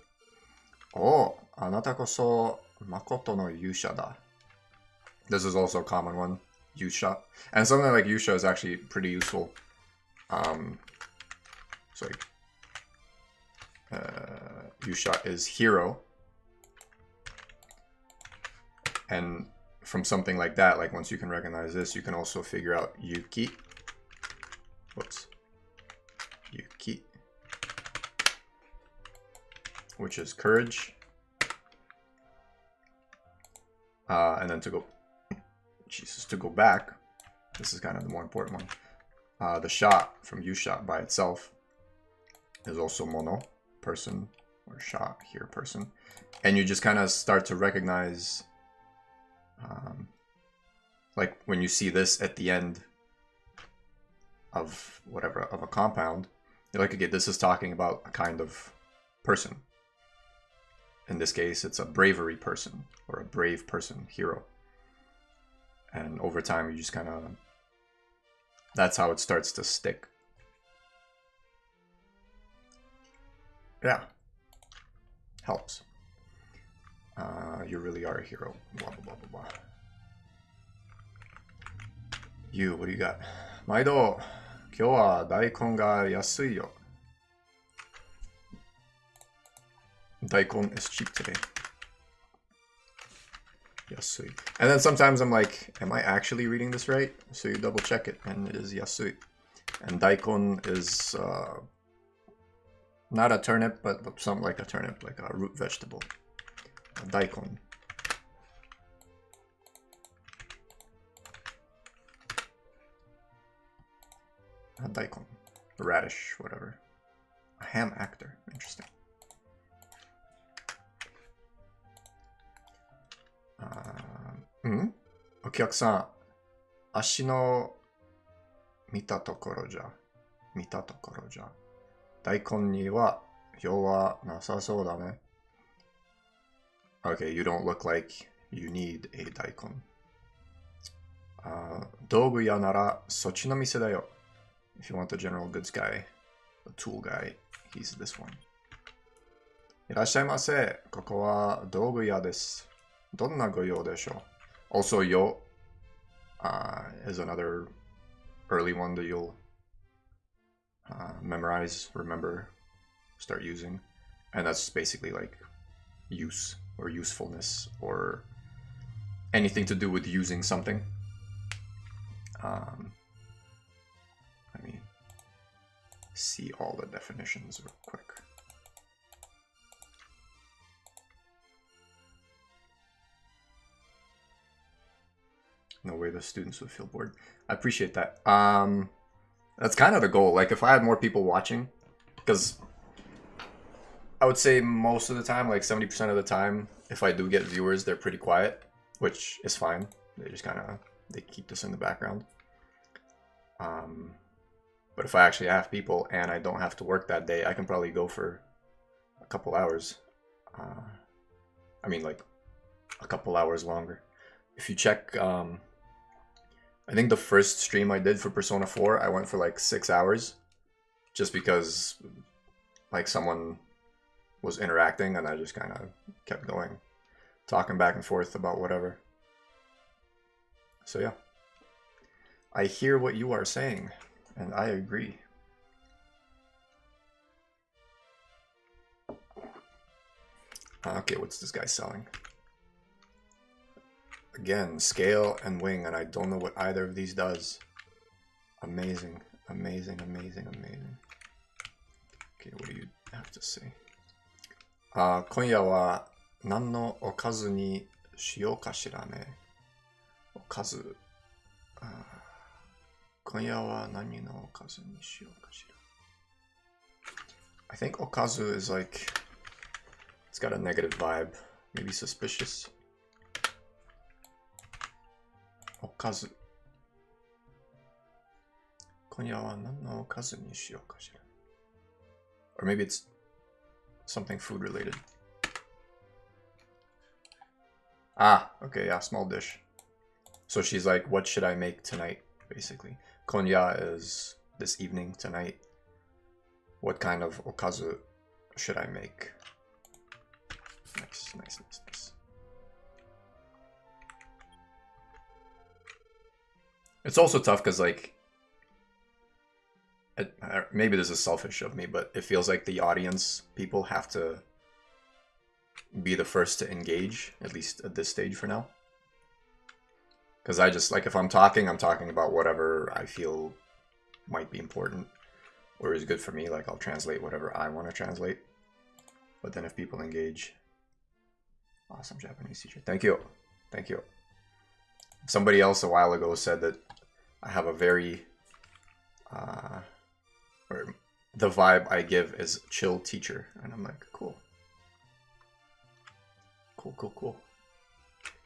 Oh, あなたこそ誠の勇者だ. This is also a common one. Yusha. And something like Yusha is actually pretty useful. It's like Yusha is hero. And from something like that, like once you can recognize this, you can also figure out Yuki. Whoops. Yuki. Which is courage. And then to go back, this is kind of the more important one. The shot from Yusha by itself is also mono, person, or shot here, person. And you just kind of start to recognize, like when you see this at the end of whatever, of a compound, you're like, okay, this is talking about a kind of person. In this case, it's a bravery person, or a brave person, hero. And over time, you just kind of, that's how it starts to stick. Yeah. Helps. You really are a hero. Blah, blah, blah, blah, blah. You, what do you got? Maido, 今日は大根が安いよ. Daikon is cheap today. Yasui. And then sometimes I'm like, am I actually reading this right? So you double check it, and it is Yasui. And daikon is not a turnip, but something like a turnip, like a root vegetable. A daikon. A daikon. A radish, whatever. A ham actor. Interesting. Mm? お客さん、足の見たところじゃ。大根には用はなさそうだね。Okay, you don't look like you need a 大根。道具屋ならそっちの店だよ。If you want the general goods guy, the tool guy, he's this one. いらっしゃいませ。ここは道具屋です。どんなご用でしょう? Also, yo is another early one that you'll memorize, remember, start using. And that's basically like use or usefulness or anything to do with using something. Let me see all the definitions real quick. No way the students would feel bored. I appreciate that. That's kind of the goal. Like, if I had more people watching, because I would say most of the time, like 70% of the time, if I do get viewers, they're pretty quiet, which is fine. They just kind of, they keep this in the background. But if I actually have people and I don't have to work that day, I can probably go for a couple hours. I mean, like a couple hours longer. If you check, I think the first stream I did for Persona 4, I went for like 6 hours, just because like someone was interacting and I just kind of kept going, talking back and forth about whatever. So yeah, I hear what you are saying, and I agree. Okay, what's this guy selling? Again, scale and wing, and I don't know what either of these does. Amazing, amazing, amazing, amazing. Okay, what do you have to say? 今夜は何のおかずにしようかしらね。おかず。今夜は何のおかずにしようかしら。I think okazu is like, it's got a negative vibe, maybe suspicious. おかず。今夜は何のおかずにしようかしら。Or maybe it's something food related. Ah, okay, yeah, small dish. So she's like, what should I make tonight, basically. Konya is this evening, tonight. What kind of okazu should I make? Nice, nice, nice, nice. It's also tough because, like, maybe this is selfish of me, but it feels like the audience, people have to be the first to engage, at least at this stage for now. Because I just, like, if I'm talking about whatever I feel might be important or is good for me. Like, I'll translate whatever I want to translate. But then if people engage... Awesome Japanese teacher. Thank you. Thank you. Somebody else a while ago said that I have a very... or the vibe I give is chill teacher. And I'm like, cool. Cool, cool, cool.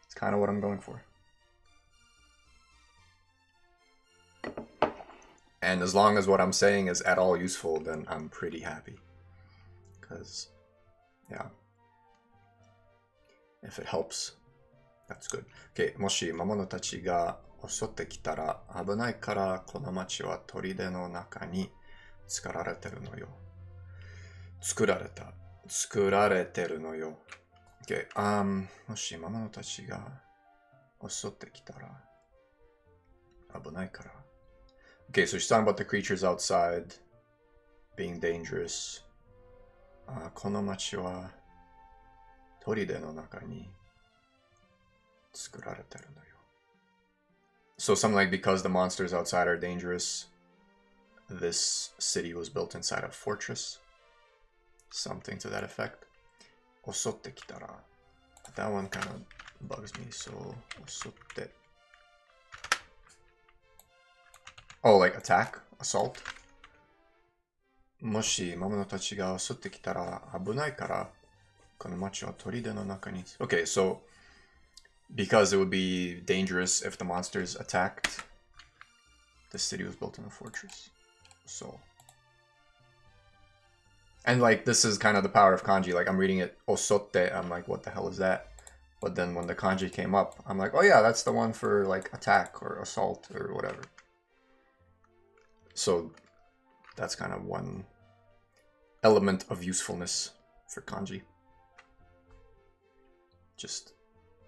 It's kind of what I'm going for. And as long as what I'm saying is at all useful, then I'm pretty happy. Because, yeah. If it helps, that's good. Okay, もし魔物たちが襲ってきたら危ないからこの町は砦の中に作られてるのよ。作られてるのよ。Okay, もし魔物たちが襲ってきたら危ないから。Okay, so she's talking about the creatures outside being dangerous. この町は砦の中に作られてるのよ。So something like, because the monsters outside are dangerous, this city was built inside a fortress. Something to that effect. 襲ってきたら. That one kind of bugs me, so 襲って. Oh, like attack? Assault? もし魔物たちが襲ってきたら危ないからこの町は砦の中に. Okay, so because it would be dangerous if the monsters attacked, the city was built in a fortress. So, and like this is kind of the power of kanji. Like I'm reading it osotte, I'm like, what the hell is that? But then when the kanji came up, I'm like, oh yeah, that's the one for like attack or assault or whatever. So that's kind of one element of usefulness for kanji. Just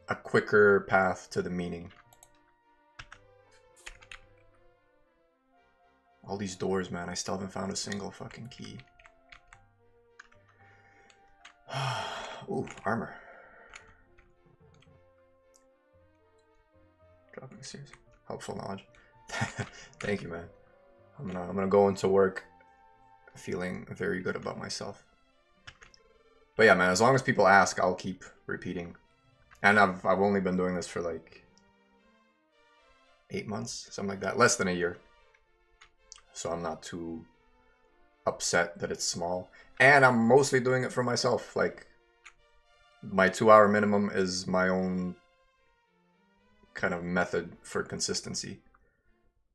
a quicker path to the meaning. All these doors, man, I still haven't found a single fucking key. Ooh, armor. Dropping a series. Helpful knowledge. Thank you, man. I'm gonna go into work feeling very good about myself. But yeah, man, as long as people ask, I'll keep repeating. And I've only been doing this for like 8 months, something like that. Less than a year. so I'm not too upset that it's small. And I'm mostly doing it for myself. Like, my 2-hour minimum is my own kind of method for consistency.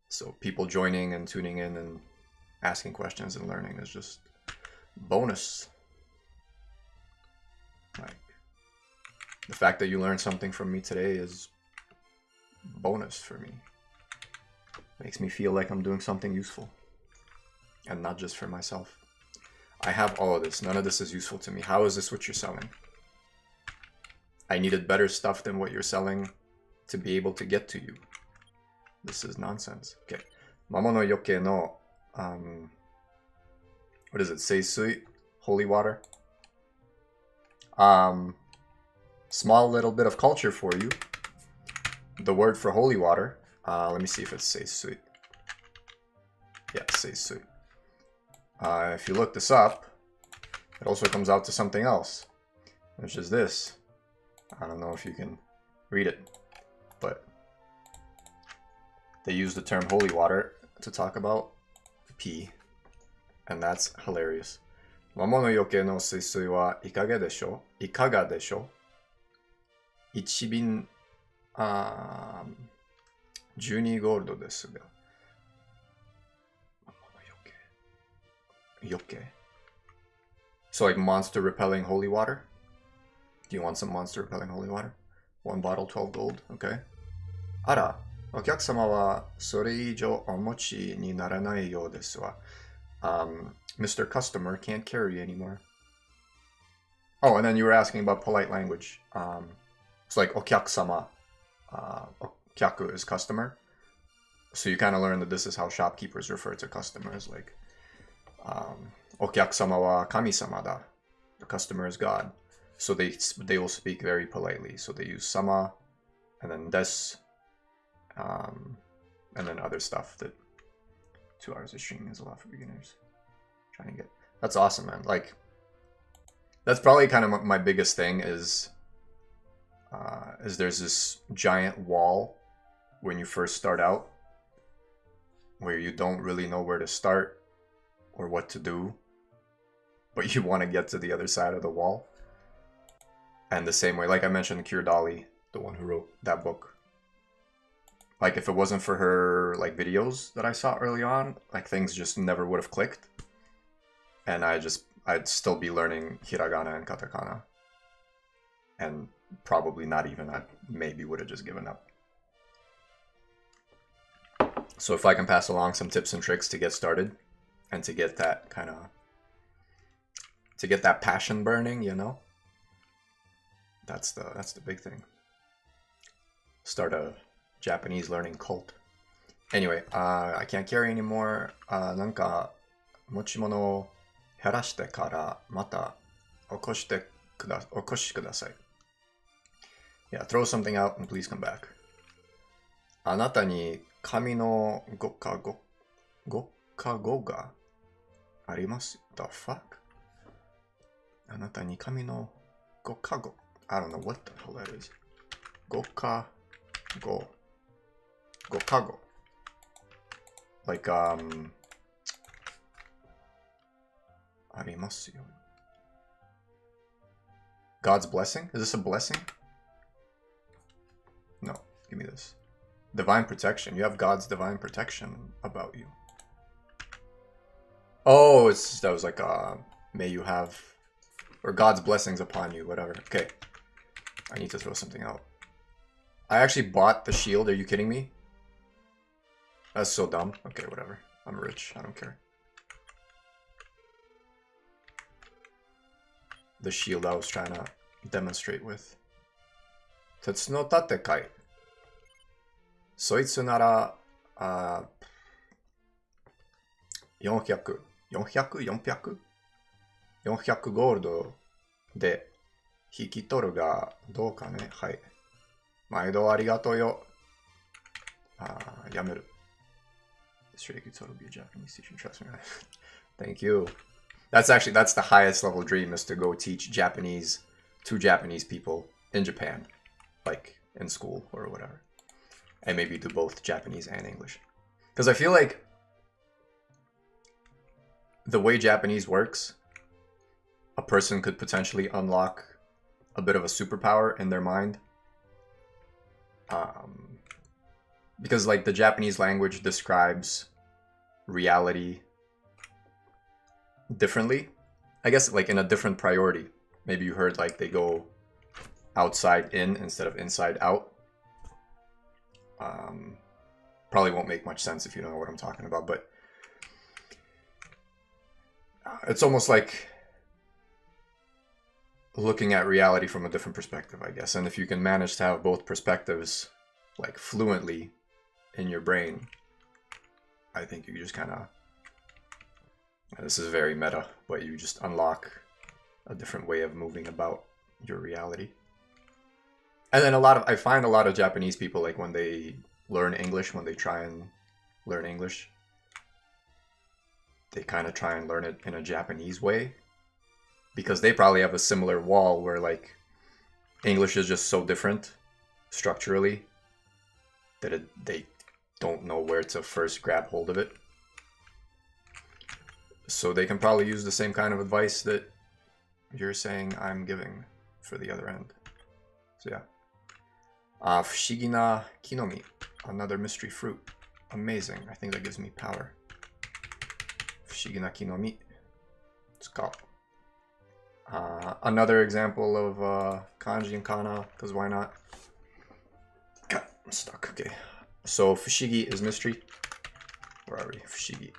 So people joining and tuning in and asking questions and learning is just bonus. Like, the fact that you learned something from me today is bonus for me. Makes me feel like I'm doing something useful. And not just for myself. I have all of this. None of this is useful to me. How is this what you're selling? I needed better stuff than what you're selling to be able to get to you. This is nonsense. Okay. Mamono yoke no, what is it? Seisui? Holy water. Small little bit of culture for you. The word for holy water. Let me see if it's seisui. Yeah, seisui. If you look this up, it also comes out to something else, which is this. I don't know if you can read it, but they use the term holy water to talk about pee, and that's hilarious. Mamono yoke no suisui wa ikaga desho? Ikaga desho? Ichibin 12 ゴールドですが。Yoke. So like monster repelling holy water? Do you want some monster repelling holy water? 1 bottle, 12 gold. Okay. あら、お客様はそれ以上お持ちにならないようですわ。Mr. Customer can't carry anymore. Oh, and then you were asking about polite language. It's like お客様. お客 is customer. So you kind of learn that this is how shopkeepers refer to customers. Like, お客様は神様だ. The customer is God. So they will speak very politely. So they use sama, and then des, and then other stuff that 2 hours of streaming is a lot for beginners. Trying to get, that's awesome, man. Like, that's probably kind of my biggest thing is there's this giant wall when you first start out where you don't really know where to start or what to do, but you want to get to the other side of the wall. And the same way, like I mentioned, Keir Dolly, the one who wrote that book. Like, if it wasn't for her, like, videos that I saw early on, like, things just never would have clicked. And I'd still be learning hiragana and katakana. And probably not even, I maybe would have just given up. So if I can pass along some tips and tricks to get started, and to get that kind of, to get that passion burning, you know? That's the big thing. Start a Japanese learning cult. Anyway, I can't carry anymore. なんか持ち物を減らしてからまた起こしください. Yeah, throw something out and please come back. あなたに紙のごかごがあります。The fuck? あなたに紙のごかご. I don't know what the hell that is. ごかご. Like, ありますよ. God's blessing? Is this a blessing? No, give me this. Divine protection. You have God's divine protection about you. Oh, that was like, may you have, or God's blessings upon you, whatever. Okay. I need to throw something out. I actually bought the shield. Are you kidding me? That's so dumb. Okay, whatever. I'm rich. I don't care. The shield I was trying to demonstrate with. 鉄の盾かい。そいつなら、400ゴールドで引き取るがどうかね。はい。毎度ありがとうよ。やめる。This really could totally be a Japanese teacher, trust me. Thank you. That's the highest level dream, is to go teach Japanese to Japanese people in Japan, like in school or whatever. And maybe do both Japanese and English. Because I feel like the way Japanese works, a person could potentially unlock a bit of a superpower in their mind. Because like the Japanese language describes reality differently. I guess like in a different priority. Maybe you heard like they go outside in instead of inside out. Probably won't make much sense if you don't know what I'm talking about, but it's almost like looking at reality from a different perspective, I guess. And if you can manage to have both perspectives like fluently in your brain, I think you just kind of, this is very meta, but you just unlock a different way of moving about your reality. And then I find a lot of Japanese people, like when they learn English, when they try and learn English, they kind of try and learn it in a Japanese way, because they probably have a similar wall where like English is just so different structurally that they don't know where to first grab hold of it. So they can probably use the same kind of advice that you're saying I'm giving for the other end. So yeah. 不思議な木の実. Another mystery fruit. Amazing. I think that gives me power. 不思議な木の実. Let's go. Another example of kanji and kana, because why not? God, I'm stuck. Okay. So, 不思議 is mystery. Where are we? 不思議.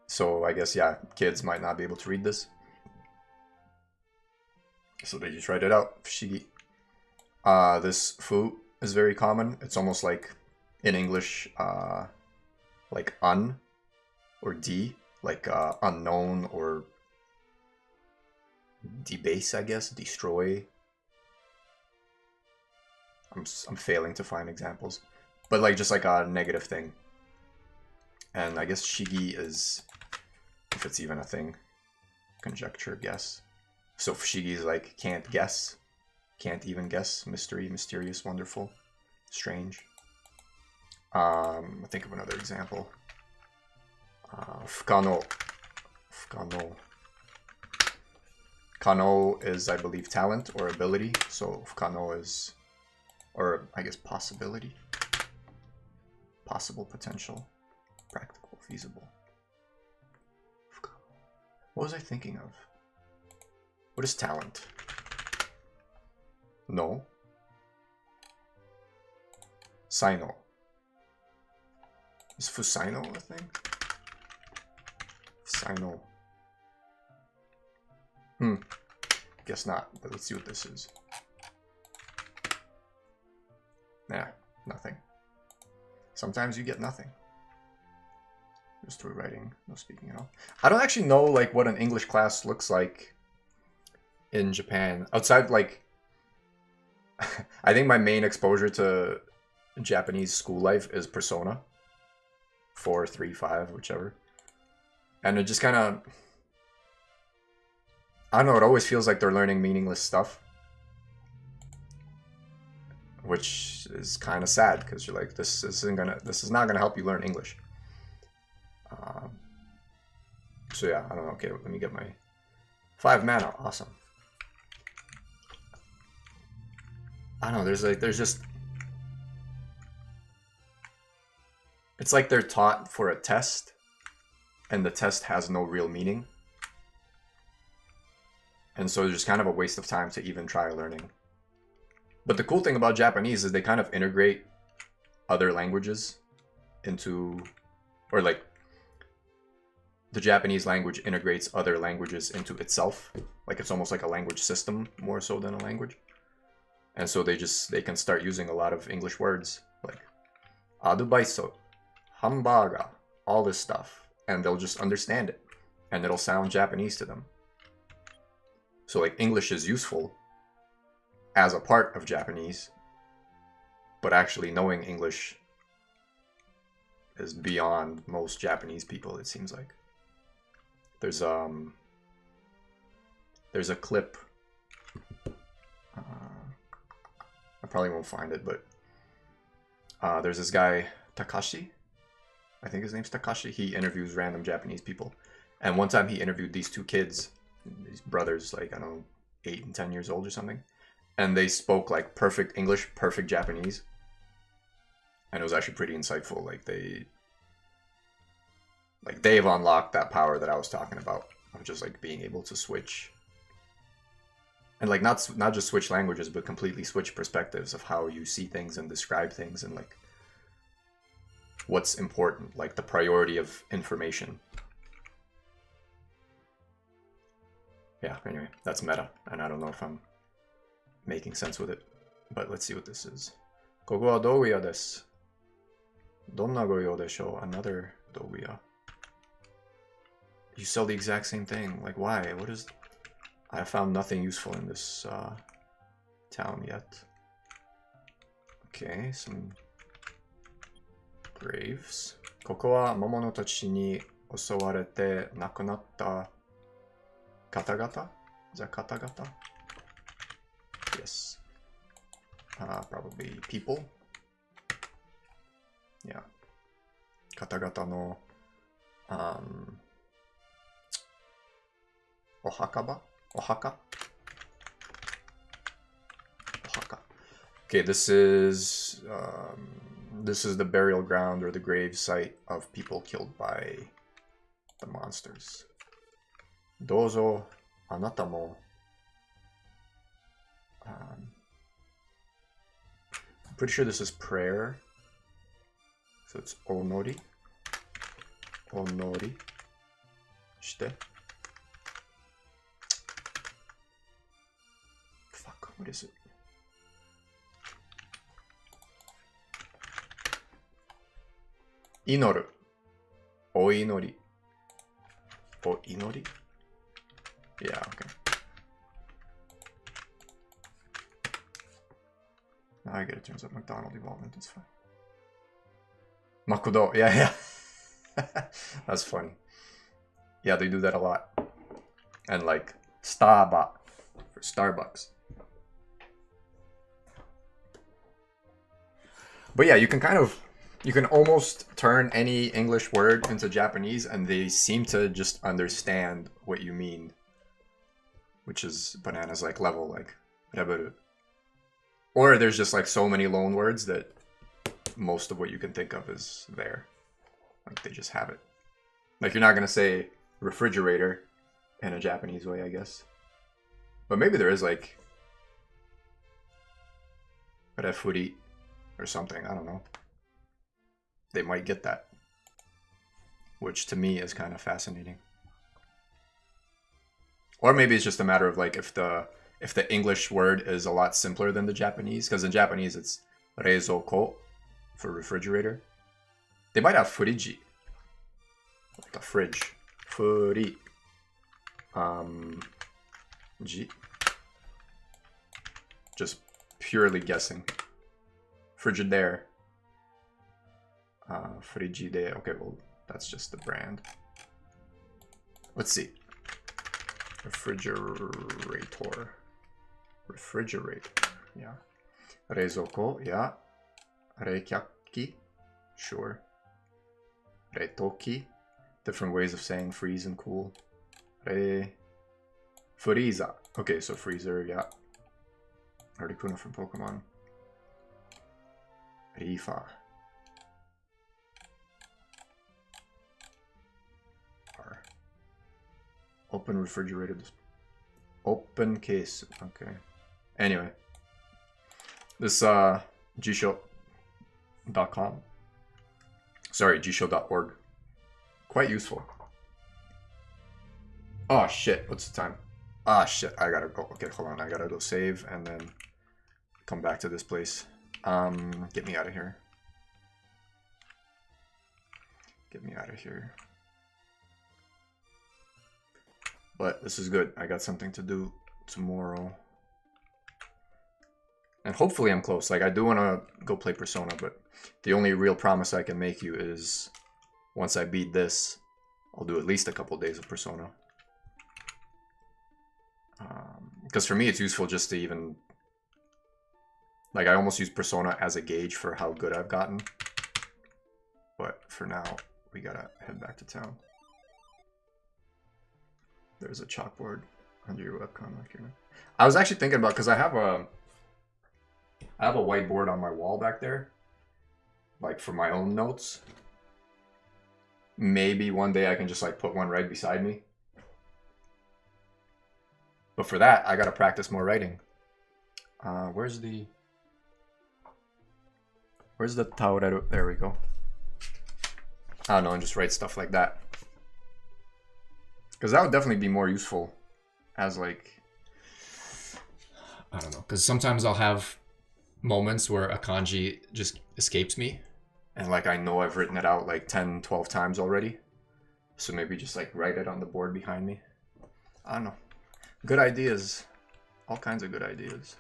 So, I guess, yeah, kids might not be able to read this. So they just write it out. 不思議. This fu is very common. It's almost like in English, like un or d, like unknown or debase, I guess, destroy. I'm failing to find examples, but like just like a negative thing. And I guess shigi is, if it's even a thing, conjecture, guess. So fushigi is like can't guess, can't even guess, mystery, mysterious, wonderful, strange. Think of another example. Fukano. Fukano. Kano is, I believe, talent or ability. So fukano is, or I guess possibility. Possible, potential, practical, feasible. Fukano. What was I thinking of? What is talent? No. Saino. Is Fusaino a thing? Saino. Guess not, but let's see what this is. Nah, nothing. Sometimes you get nothing. Just through writing, no speaking at all. I don't actually know like what an English class looks like in Japan. Outside, like, I think my main exposure to Japanese school life is Persona 4, 3, 5, whichever. And it just kind of, I don't know, it always feels like they're learning meaningless stuff. Which is kind of sad, because you're like, this is not gonna help you learn English. So yeah, I don't know. Okay, let me get my 5 mana. Awesome. I don't know, there's just, it's like they're taught for a test, and the test has no real meaning. And so it's just kind of a waste of time to even try learning. But the cool thing about Japanese is they kind of integrate other languages into, or like, the Japanese language integrates other languages into itself. Like it's almost like a language system more so than a language. And so they can start using a lot of English words like adubaiso, hamburger, all this stuff, and they'll just understand it, and it'll sound Japanese to them. So like English is useful as a part of Japanese, but actually knowing English is beyond most Japanese people, it seems like. There's a clip. I probably won't find it, but there's this guy, Takashi. I think his name's Takashi. He interviews random Japanese people. And one time he interviewed these two kids, these brothers, like, I don't know, 8 and 10 years old or something. And they spoke like perfect English, perfect Japanese. And it was actually pretty insightful. Like they've unlocked that power that I was talking about of just like being able to switch. And like not just switch languages, but completely switch perspectives of how you see things and describe things and like what's important, like the priority of information. Yeah, anyway, that's meta, and I don't know if I'm making sense with it, but let's see what this is. ここは道具屋です。どんなご用でしょう? Another 道具屋. You sell the exact same thing. Like, why? What is... I found nothing useful in this town yet. Okay, some graves. ここは桃の土地に襲われて亡くなった方々? Is that 方々? Yes. Probably people. Yeah. 方々のお墓場? お墓? お墓. Okay, this is the burial ground or the grave site of people killed by the monsters. どうぞあなたも I'm pretty sure this is prayer. So it's onori. Onori. して. Fuck, what is it? Inoru. Oinori. Oinori? Yeah, okay. Now I get it, turns out McDonald development is fine. Makudo, yeah. That's funny. Yeah, they do that a lot. And like, Starbucks for Starbucks. But yeah, you can almost turn any English word into Japanese and they seem to just understand what you mean. Which is bananas, like level, like reberu. Or there's just like so many loan words that most of what you can think of is there. Like they just have it. Like you're not gonna say refrigerator in a Japanese way, I guess. But maybe there is like refuri or something, I don't know. They might get that. Which to me is kind of fascinating. Or maybe it's just a matter of like if the English word is a lot simpler than the Japanese, because in Japanese it's reizoko for refrigerator. They might have furiji, like a fridge. Furi. Ji. Just purely guessing. Frigidaire. Frigide. Okay, well that's just the brand. Let's see. Refrigerator. Refrigerator. Yeah. Reizoko. Yeah. Reikyaki. Sure. Reitoki. Different ways of saying freeze and cool. Frieza. Okay, so freezer. Yeah. Articuno from Pokemon. Rifa. Open refrigerator. Open case. Okay. Anyway. This gshow.com. Sorry, gshow.org. Quite useful. Oh shit, what's the time? Ah shit, I gotta go. Okay, hold on. I gotta go save and then come back to this place. Get me out of here. Get me out of here. But this is good. I got something to do tomorrow. And hopefully I'm close. Like, I do want to go play Persona, but the only real promise I can make you is once I beat this, I'll do at least a couple days of Persona. Because for me, it's useful just to even... Like, I almost use Persona as a gauge for how good I've gotten. But for now, we gotta head back to town. There's a chalkboard under your webcam. I was actually thinking about, because I have a whiteboard on my wall back there, like for my own notes. Maybe one day I can just like put one right beside me. But for that, I gotta practice more writing. Where's the taurero? There we go. I don't know, and just write stuff like that. Because that would definitely be more useful as like, I don't know. Because sometimes I'll have moments where a kanji just escapes me. And like I know I've written it out like 10, 12 times already. So maybe just like write it on the board behind me. I don't know. Good ideas. All kinds of good ideas.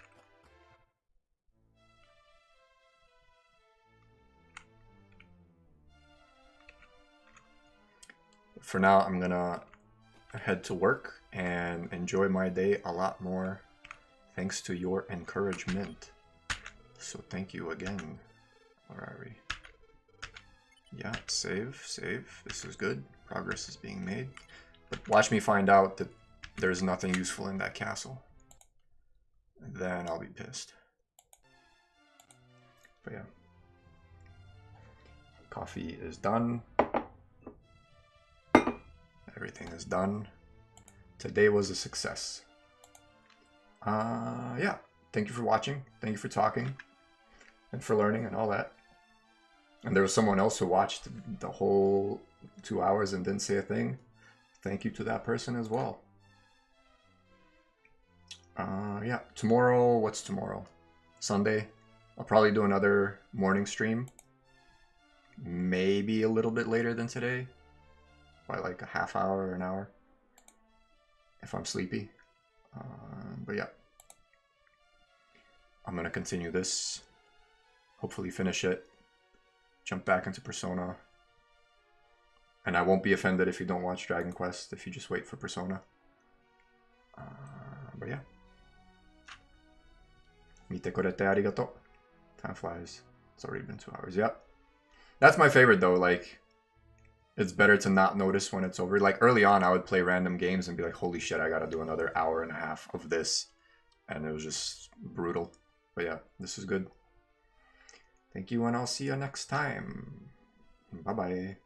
For now, I'm gonna head to work and enjoy my day a lot more thanks to your encouragement. So thank you again. Where are we? Yeah, save. This is good. Progress is being made. But watch me find out that there's nothing useful in that castle. Then I'll be pissed. But yeah. Coffee is done. Everything is done. Today was a success. Yeah. Thank you for watching. Thank you for talking. And for learning and all that. And there was someone else who watched the whole 2 hours and didn't say a thing. Thank you to that person as well. Yeah. Tomorrow, what's tomorrow? Sunday. I'll probably do another morning stream. Maybe a little bit later than today. By like a half hour or an hour. If I'm sleepy. But yeah. I'm going to continue this. Hopefully finish it. Jump back into Persona. And I won't be offended if you don't watch Dragon Quest. If you just wait for Persona. But yeah. Mite korete arigato. Time flies. It's already been 2 hours. Yep. That's my favorite though. Like, it's better to not notice when it's over. Like early on, I would play random games and be like, holy shit, I gotta do another hour and a half of this. And it was just brutal. But yeah, this is good. Thank you, and I'll see you next time. Bye-bye.